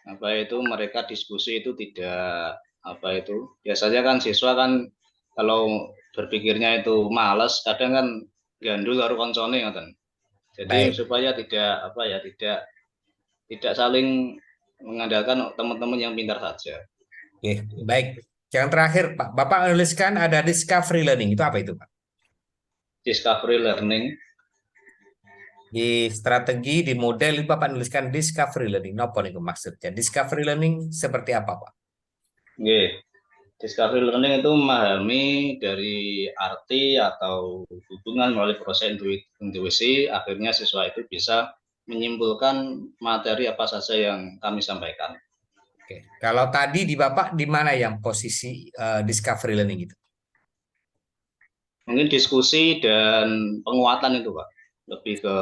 apa itu mereka diskusi itu tidak apa itu biasanya kan siswa kan kalau berpikirnya itu malas kadang kan gandul karo koncone ngoten. Jadi Baik, supaya tidak apa ya tidak saling mengandalkan teman-teman yang pintar saja. oke, baik. Yang terakhir Pak, Bapak menuliskan ada discovery learning. Itu apa itu Pak? Discovery learning. Di strategi, di model itu Bapak menuliskan discovery learning. Apa nih maksudnya? Discovery learning seperti apa Pak? Nggih. Discovery learning itu memahami dari arti atau hubungan melalui proses intuisi, akhirnya siswa itu bisa menyimpulkan materi apa saja yang kami sampaikan. Oke. Kalau tadi di Bapak di mana yang posisi discovery learning itu? Mungkin diskusi dan penguatan itu, Pak. Lebih ke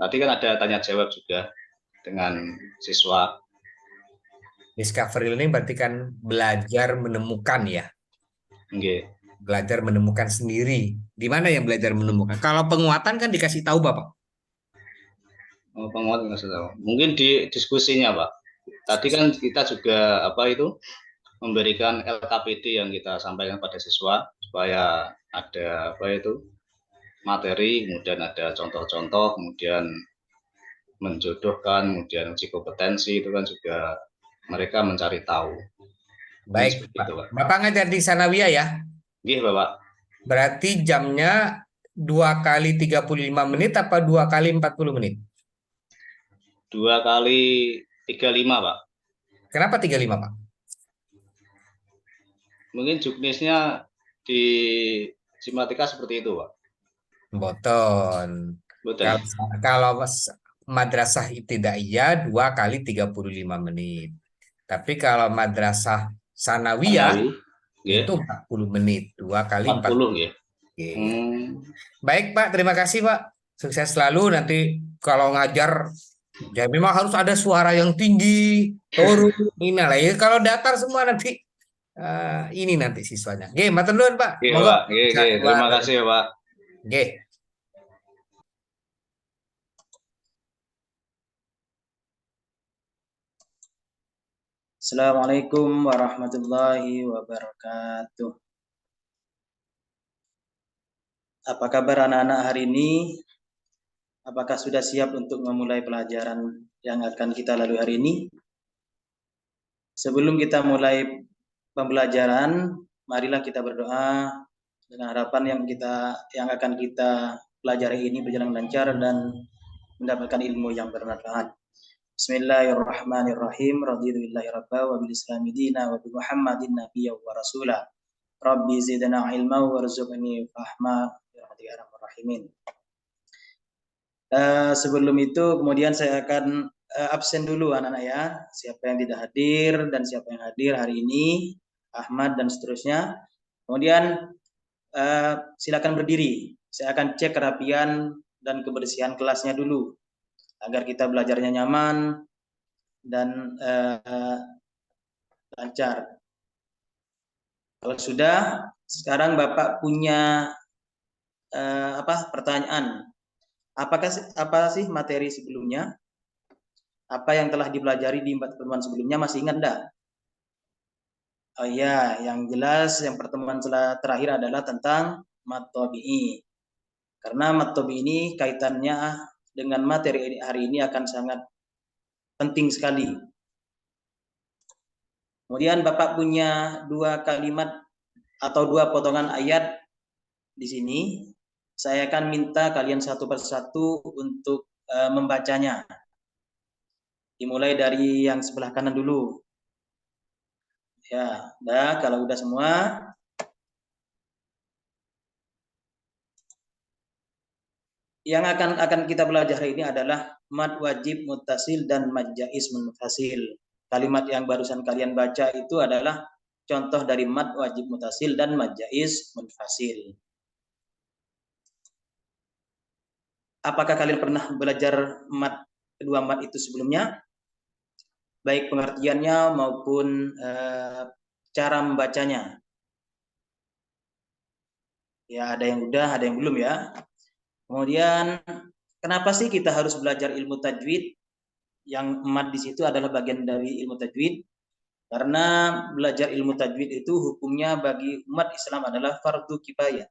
tadi kan ada tanya jawab juga dengan siswa. Discovery learning berarti kan belajar menemukan ya. Nggih. Belajar menemukan sendiri. Di mana yang belajar menemukan? Kalau penguatan kan dikasih tahu Bapak. Penguatan nggak tahu. Mungkin di diskusinya, Pak. Tadi kan kita juga apa itu memberikan LKPD yang kita sampaikan pada siswa supaya ada apa itu materi, kemudian ada contoh-contoh, kemudian menjodohkan, kemudian uji kompetensi itu kan juga mereka mencari tahu. Baik, Pak. Itu, Pak. Bapak ngajar di Sanawiyah ya? Nggih, Bapak. Berarti jamnya 2 kali 35 menit apa 2 kali 40 menit? 2 kali 35, Pak. Kenapa 35, Pak? Mungkin juknisnya di Simatika seperti itu, Pak. Boton. Betul. Kalau madrasah ibtidaiyah 2 kali 35 menit. Tapi kalau madrasah sanawiyah itu 40 menit, 2 kali 40 ya. Oke. Baik, Pak, terima kasih, Pak. Sukses selalu. Nanti kalau ngajar ya memang harus ada suara yang tinggi, turun, ini lah. Ya, kalau datar semua nanti ini nanti siswanya. Oke, matur nuwun, Pak. Oke, Monggo. Pak. Oke, terima kasih ya, Pak. Oke. Assalamualaikum warahmatullahi wabarakatuh. Apa kabar anak-anak hari ini? Apakah sudah siap untuk memulai pelajaran yang akan kita lalui hari ini? Sebelum kita mulai pembelajaran, marilah kita berdoa dengan harapan yang akan kita pelajari ini berjalan lancar dan mendapatkan ilmu yang bermanfaat. Bismillahirrahmanirrahim. Raditu billahi rabba wa bil islami dina wa bi Muhammadin nabiyya wa rasula. Rabbi zidna ilma warzuqni fahma bi rahmatika ya arhamar rahimin. Sebelum itu kemudian saya akan absen dulu anak-anak ya. Siapa yang tidak hadir dan siapa yang hadir hari ini, Ahmad dan seterusnya. Kemudian silakan berdiri. Saya akan cek kerapian dan kebersihan kelasnya dulu agar kita belajarnya nyaman dan lancar. Kalau sudah, sekarang Bapak punya pertanyaan. Apa sih materi sebelumnya? Apa yang telah dipelajari di pertemuan sebelumnya, masih ingat enggak? Oh iya, yang jelas yang pertemuan terakhir adalah tentang mad tabi'i. Karena mad tabi'i ini kaitannya dengan materi hari ini akan sangat penting sekali. Kemudian Bapak punya 2 kalimat atau 2 potongan ayat di sini. Saya akan minta kalian satu persatu untuk membacanya. Dimulai dari yang sebelah kanan dulu. Ya, udah, kalau udah semua. Yang akan kita pelajari ini adalah mad wajib muttasil dan mad jaiz munfasil. Kalimat yang barusan kalian baca itu adalah contoh dari mad wajib muttasil dan mad jaiz munfasil. Apakah kalian pernah belajar kedua mad itu sebelumnya? Baik pengertiannya maupun cara membacanya. Ya, ada yang udah, ada yang belum ya. Kemudian, kenapa sih kita harus belajar ilmu tajwid? Yang mad di situ adalah bagian dari ilmu tajwid. Karena belajar ilmu tajwid itu hukumnya bagi umat Islam adalah fardu kifayah.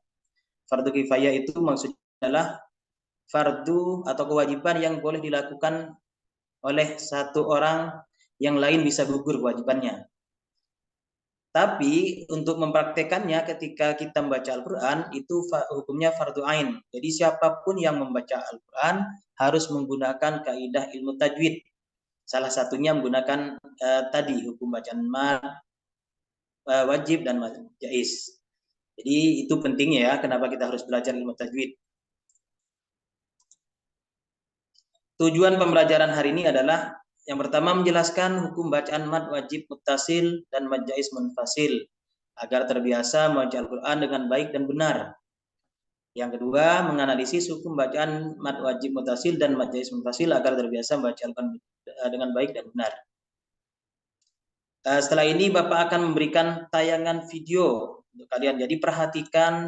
Fardu kifayah itu maksudnya adalah fardu atau kewajiban yang boleh dilakukan oleh satu orang, yang lain bisa gugur kewajibannya. Tapi untuk mempraktekannya ketika kita membaca Al-Quran itu hukumnya fardu ain. Jadi siapapun yang membaca Al-Quran harus menggunakan kaidah ilmu tajwid. Salah satunya menggunakan tadi hukum bacaan mad, wajib dan mad jaiz. Jadi itu pentingnya ya, kenapa kita harus belajar ilmu tajwid. Tujuan pembelajaran hari ini adalah yang pertama menjelaskan hukum bacaan mad wajib muttasil dan mad jaiz munfasil agar terbiasa membaca Al-Quran dengan baik dan benar. Yang kedua, menganalisis hukum bacaan mad wajib muttasil dan mad jaiz munfasil agar terbiasa membaca Al-Quran dengan baik dan benar. Setelah ini Bapak akan memberikan tayangan video untuk kalian. Jadi perhatikan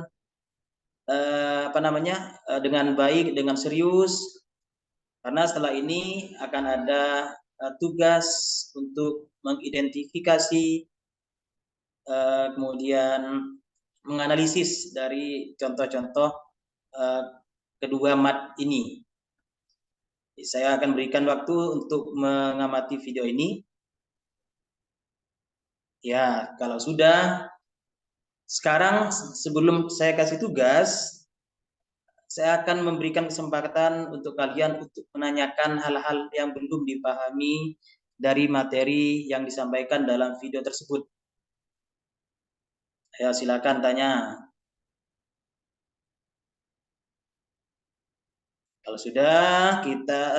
dengan baik, dengan serius. Karena setelah ini akan ada tugas untuk mengidentifikasi, kemudian menganalisis dari contoh-contoh kedua mad ini. Saya akan berikan waktu untuk mengamati video ini. Ya, kalau sudah, sekarang sebelum saya kasih tugas, saya akan memberikan kesempatan untuk kalian untuk menanyakan hal-hal yang belum dipahami dari materi yang disampaikan dalam video tersebut. Ya, silakan tanya. Kalau sudah,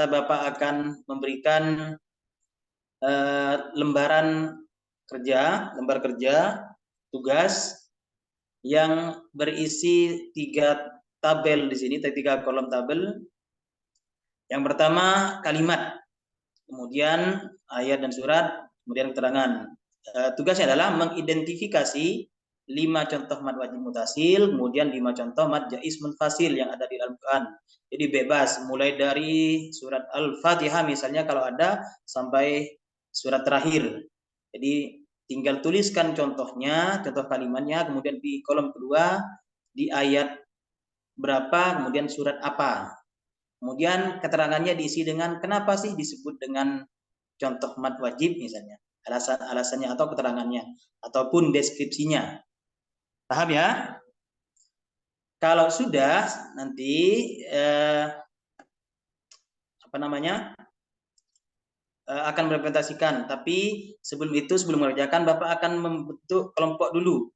Bapak akan memberikan lembar kerja, tugas yang berisi 3 tabel di sini, 3 kolom tabel. Yang pertama kalimat, kemudian ayat dan surat, kemudian keterangan. Tugasnya adalah mengidentifikasi 5 contoh mad wajib muttasil, kemudian 5 contoh mad jaiz munfasil yang ada di Al-Quran. Jadi bebas, mulai dari surat Al-Fatihah misalnya kalau ada, sampai surat terakhir. Jadi tinggal tuliskan contohnya, contoh kalimatnya, kemudian di kolom kedua, di ayat berapa, kemudian surat apa. Kemudian keterangannya diisi dengan kenapa sih disebut dengan contoh mad wajib misalnya. Alasannya atau keterangannya, ataupun deskripsinya. Paham ya? Kalau sudah, nanti akan merepresentasikan, tapi sebelum mengerjakan Bapak akan membentuk kelompok dulu.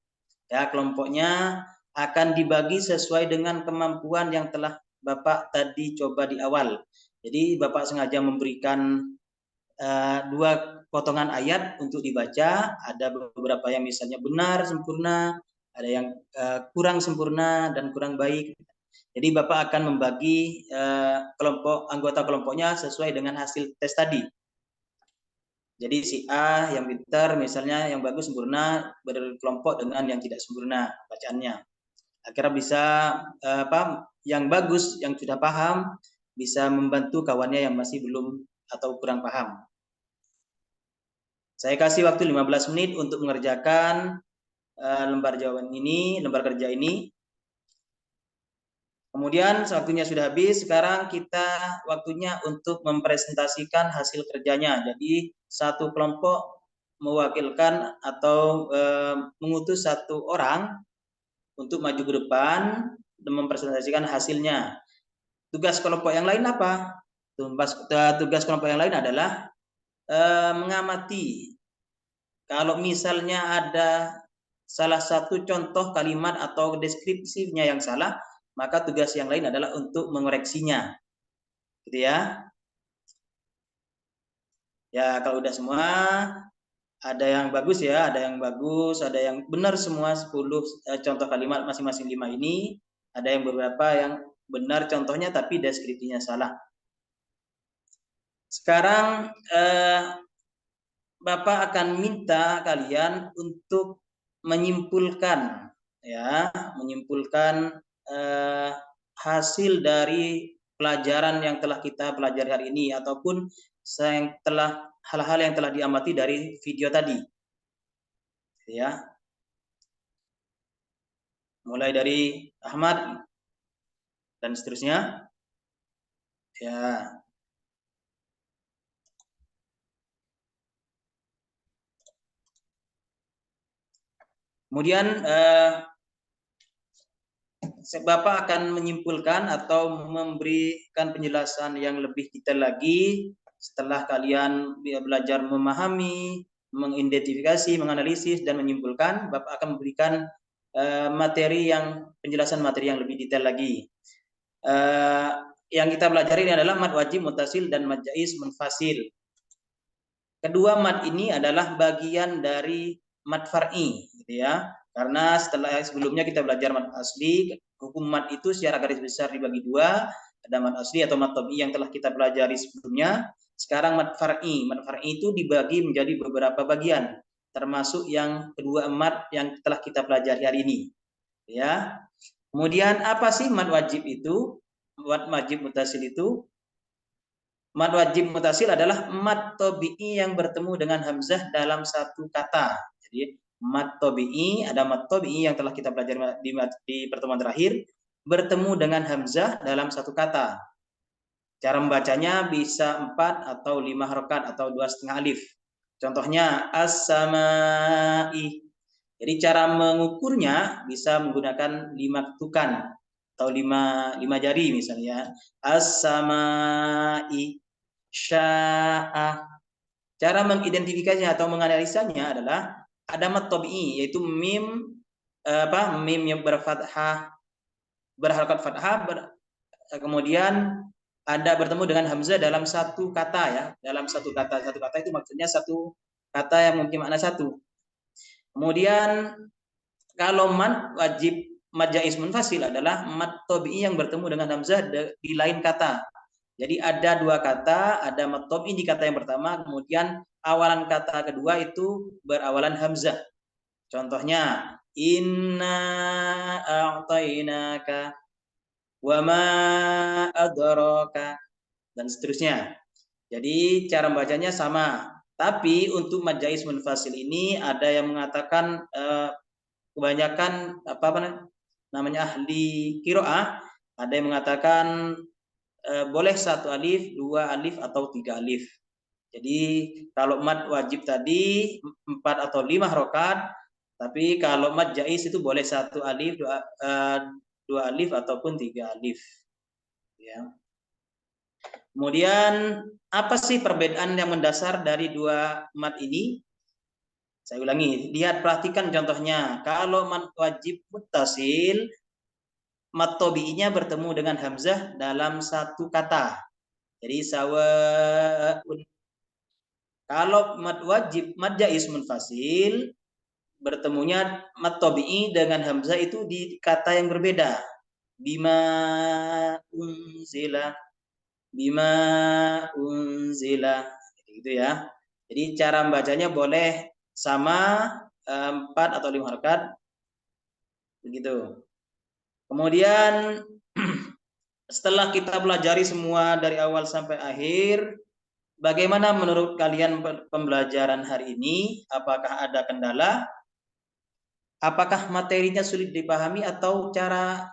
Ya, kelompoknya akan dibagi sesuai dengan kemampuan yang telah Bapak tadi coba di awal. Jadi Bapak sengaja memberikan dua potongan ayat untuk dibaca. Ada beberapa yang misalnya benar, sempurna, ada yang kurang sempurna dan kurang baik. Jadi Bapak akan membagi anggota kelompoknya sesuai dengan hasil tes tadi. Jadi si A yang pintar misalnya yang bagus sempurna berkelompok dengan yang tidak sempurna bacaannya. Akhirnya bisa yang bagus yang sudah paham bisa membantu kawannya yang masih belum atau kurang paham. Saya kasih waktu 15 menit untuk mengerjakan lembar kerja ini. Kemudian waktunya sudah habis, sekarang kita waktunya untuk mempresentasikan hasil kerjanya. Jadi satu kelompok mewakilkan atau mengutus satu orang untuk maju ke depan dan mempresentasikan hasilnya. Tugas kelompok yang lain apa? Tugas kelompok yang lain adalah mengamati. Kalau misalnya ada salah satu contoh kalimat atau deskripsinya yang salah, maka tugas yang lain adalah untuk mengoreksinya. Gitu ya. Ya, kalau udah semua, ada yang bagus ya, ada yang bagus, ada yang benar semua 10 contoh kalimat masing-masing 5 ini, ada yang beberapa yang benar contohnya tapi deskripsinya salah. Sekarang Bapak akan minta kalian untuk menyimpulkan hasil dari pelajaran yang telah kita pelajari hari ini ataupun hal-hal yang telah diamati dari video tadi. Ya. Mulai dari Ahmad dan seterusnya. Ya. Kemudian Bapak akan menyimpulkan atau memberikan penjelasan yang lebih detail lagi setelah kalian belajar memahami, mengidentifikasi, menganalisis, dan menyimpulkan. Bapak akan memberikan penjelasan materi yang lebih detail lagi. Yang kita pelajari ini adalah mad wajib, muttasil, dan mad jaiz munfasil. Kedua mad ini adalah bagian dari mad far'i, gitu ya. Karena sebelumnya kita belajar mad asli, hukum mad itu secara garis besar dibagi dua, ada mad asli atau mad tabi'i yang telah kita pelajari sebelumnya. Sekarang mad far'i. Mad far'i itu dibagi menjadi beberapa bagian, termasuk yang kedua mad yang telah kita pelajari hari ini. Ya. Kemudian apa sih mad wajib itu? Mad wajib muttasil itu? Mad wajib muttasil adalah mad tabi'i yang bertemu dengan hamzah dalam satu kata. Jadi mad tabi'i, ada mad tabi'i yang telah kita pelajari di pertemuan terakhir, bertemu dengan hamzah dalam satu kata. Cara membacanya bisa 4 atau 5 harokat atau 2,5 alif. Contohnya as-sama'i. Jadi cara mengukurnya bisa menggunakan 5 ketukan atau 5 jari misalnya. As-sama'i sya'a. Cara mengidentifikasinya atau menganalisanya adalah ada mad tabi'i yaitu mim yang berharakat fathah, kemudian ada bertemu dengan hamzah dalam satu kata ya, dalam satu kata itu maksudnya satu kata yang mungkin makna satu. Kemudian kalau mad wajib mad jaiz munfasil adalah mad tabi'i yang bertemu dengan hamzah di lain kata. Jadi ada dua kata, ada mad tabi'i di kata yang pertama, kemudian awalan kata kedua itu berawalan hamzah. Contohnya inna a'tainaka wa ma adraka dan seterusnya. Jadi cara membacanya sama. Tapi untuk mad jaiz munfasil ini ada yang mengatakan kebanyakan ahli qiraah ada yang mengatakan boleh 1 alif, 2 alif atau 3 alif. Jadi kalau mad wajib tadi 4 atau 5 harokat, tapi kalau mad jaiz itu boleh 1 alif, 2 alif ataupun 3 alif. Ya. Kemudian apa sih perbedaan yang mendasar dari dua mad ini? Saya ulangi, lihat perhatikan contohnya. Kalau mad wajib muttasil mat tabi'inya bertemu dengan hamzah dalam satu kata. Jadi sawaun. Kalau mad wajib, mad jaiz munfasil, bertemunya mat tabi'i dengan hamzah itu di kata yang berbeda. Bima unzila, bima unzila, gitu ya. Jadi cara membacanya boleh sama 4 atau 5 harakat, begitu. Kemudian setelah kita pelajari semua dari awal sampai akhir, bagaimana menurut kalian pembelajaran hari ini? Apakah ada kendala? Apakah materinya sulit dipahami atau cara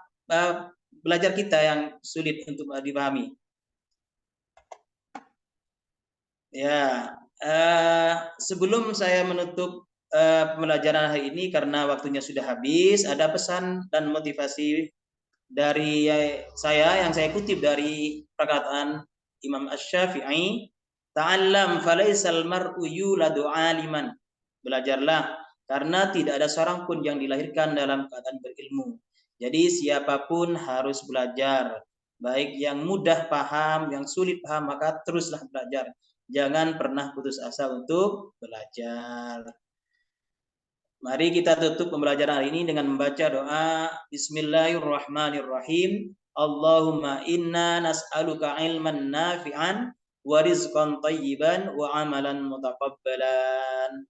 belajar kita yang sulit untuk dipahami? Ya, sebelum saya menutup pembelajaran hari ini karena waktunya sudah habis, ada pesan dan motivasi dari saya yang saya kutip dari perkataan Imam Asy-Syafi'i, ta'allam falaisal mar'u yuladu 'aliman. Belajarlah karena tidak ada seorang pun yang dilahirkan dalam keadaan berilmu. Jadi siapapun harus belajar, baik yang mudah paham, yang sulit paham, maka teruslah belajar. Jangan pernah putus asa untuk belajar. Mari kita tutup pembelajaran hari ini dengan membaca doa Bismillahirrahmanirrahim. Allahumma inna nas'aluka ilman nafi'an wa rizqan thayyiban wa amalan mutaqabbalan.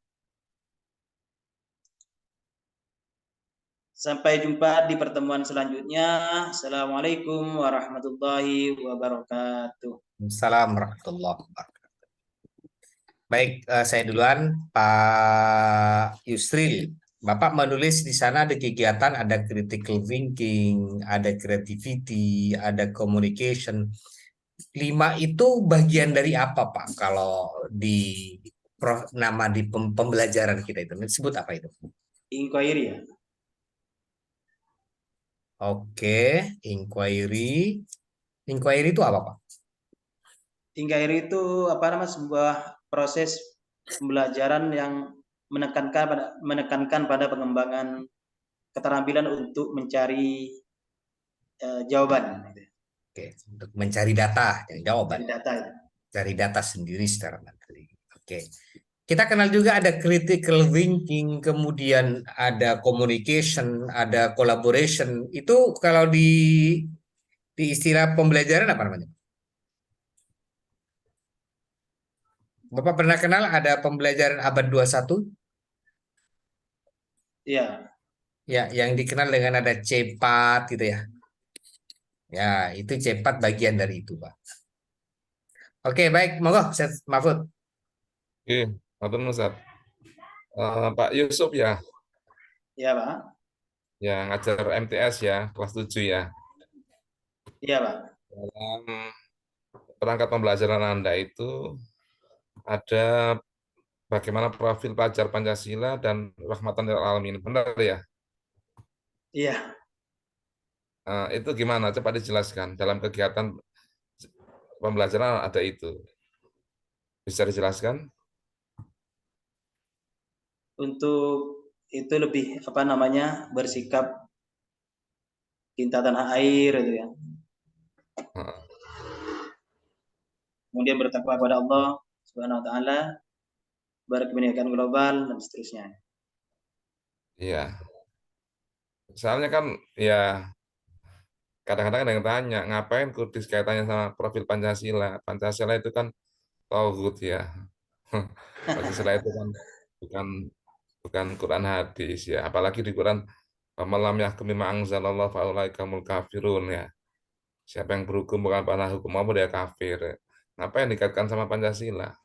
Sampai jumpa di pertemuan selanjutnya. Assalamualaikum warahmatullahi wabarakatuh. Assalamualaikum warahmatullahi wabarakatuh. Baik, saya duluan, Pak Yusril. Bapak menulis di sana ada kegiatan, ada critical thinking, ada creativity, ada communication. 5 itu bagian dari apa, Pak? Kalau di nama di pembelajaran kita itu disebut apa itu? Inquiry ya. Oke, inquiry. Inquiry itu apa, Pak? Inquiry itu sebuah proses pembelajaran yang menekankan pada pengembangan keterampilan untuk mencari jawaban. Oke, untuk mencari data, jawaban. Mencari data. Cari data sendiri secara mandiri. Oke. Kita kenal juga ada critical thinking, kemudian ada communication, ada collaboration. Itu kalau di istilah pembelajaran apa namanya? Bapak pernah kenal ada pembelajaran abad 21? Iya. Ya, yang dikenal dengan ada C4 gitu ya. Ya, itu C4 bagian dari itu, Pak. Oke, baik. Monggo, Mahfud. Oke, Matur Ustaz. Pak Yusuf ya? Iya, Pak. Ya, ngajar MTS ya, kelas 7 ya. Iya, Pak. Dalam perangkat pembelajaran Anda itu ada bagaimana profil pelajar Pancasila dan rahmatan lil alamin, benar ya? Iya. Itu gimana? Coba dijelaskan. Dalam kegiatan pembelajaran ada itu. Bisa dijelaskan? Untuk itu lebih bersikap cinta tanah air itu ya. Kemudian bertakwa kepada Allah Subhanahu wa taala, berkebinekaan global dan seterusnya. Iya. Soalnya kan ya kadang-kadang ada yang tanya, ngapain kudis kaitannya sama profil Pancasila? Pancasila itu kan tauhid ya. Pancasila itu kan bukan Quran hadis ya. Apalagi di Quran malam yahkum bima anzalallahu faulaikamul kafirun ya. Siapa yang berhukum bukan pada hukum Allah dia kafir. Ngapain dikaitkan sama Pancasila?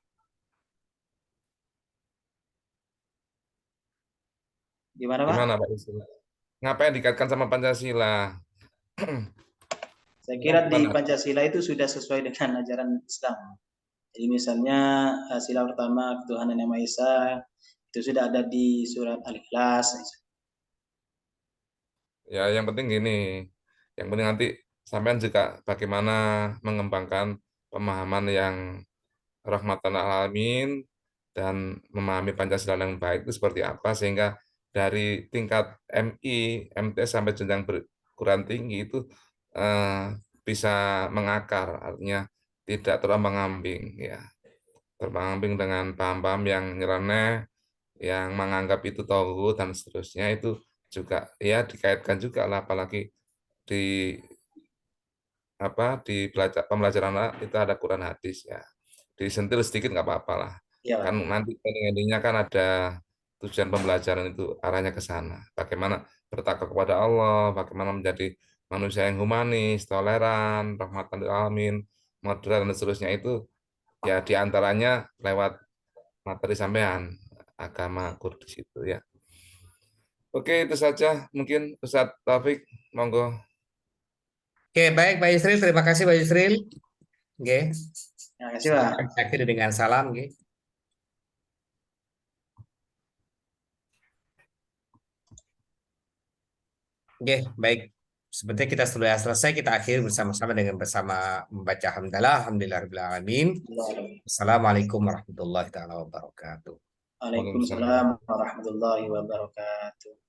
Gimana, Pak? Gimana Pak Yusuf? Ngapain dikaitkan sama Pancasila? Saya kira di Pancasila itu sudah sesuai dengan ajaran Islam. Jadi misalnya sila pertama ketuhanan Yang Maha Esa itu sudah ada di surat Al-Ikhlas. Ya, yang penting gini. Yang penting nanti sampean juga bagaimana mengembangkan pemahaman yang rahmatan lil alamin dan memahami Pancasila yang baik itu seperti apa sehingga dari tingkat MI, MTS sampai jenjang perguruan tinggi itu bisa mengakar, artinya tidak terombang-ambing ya. Terombang-ambing dengan paham-paham yang nyeleneh, yang menganggap itu tauhid dan seterusnya, itu juga ya dikaitkan juga lah, apalagi di pembelajaran itu ada Quran hadis ya. Disentil sedikit nggak apa-apa lah. Iya, Pak. Kan nanti endingnya kan ada tujuan pembelajaran itu arahnya ke sana. Bagaimana bertakwa kepada Allah, bagaimana menjadi manusia yang humanis, toleran, rahmatan lil alamin, moderat dan seterusnya, itu ya diantaranya lewat materi sampean agama Qur'an di situ ya. Oke, itu saja mungkin Ustadz Taufik, monggo. Oke, baik Pak Yusril, terima kasih Pak Yusril. Oke. Terima kasih, Pak. Akhiri dengan salam, oke. Oke, baik. Sepertinya kita sudah selesai, kita akhiri bersama-sama dengan membaca hamdalah, alhamdulillahirabbil alamin. Assalamualaikum warahmatullahi taala wabarakatuh. Waalaikumsalam warahmatullahi wabarakatuh.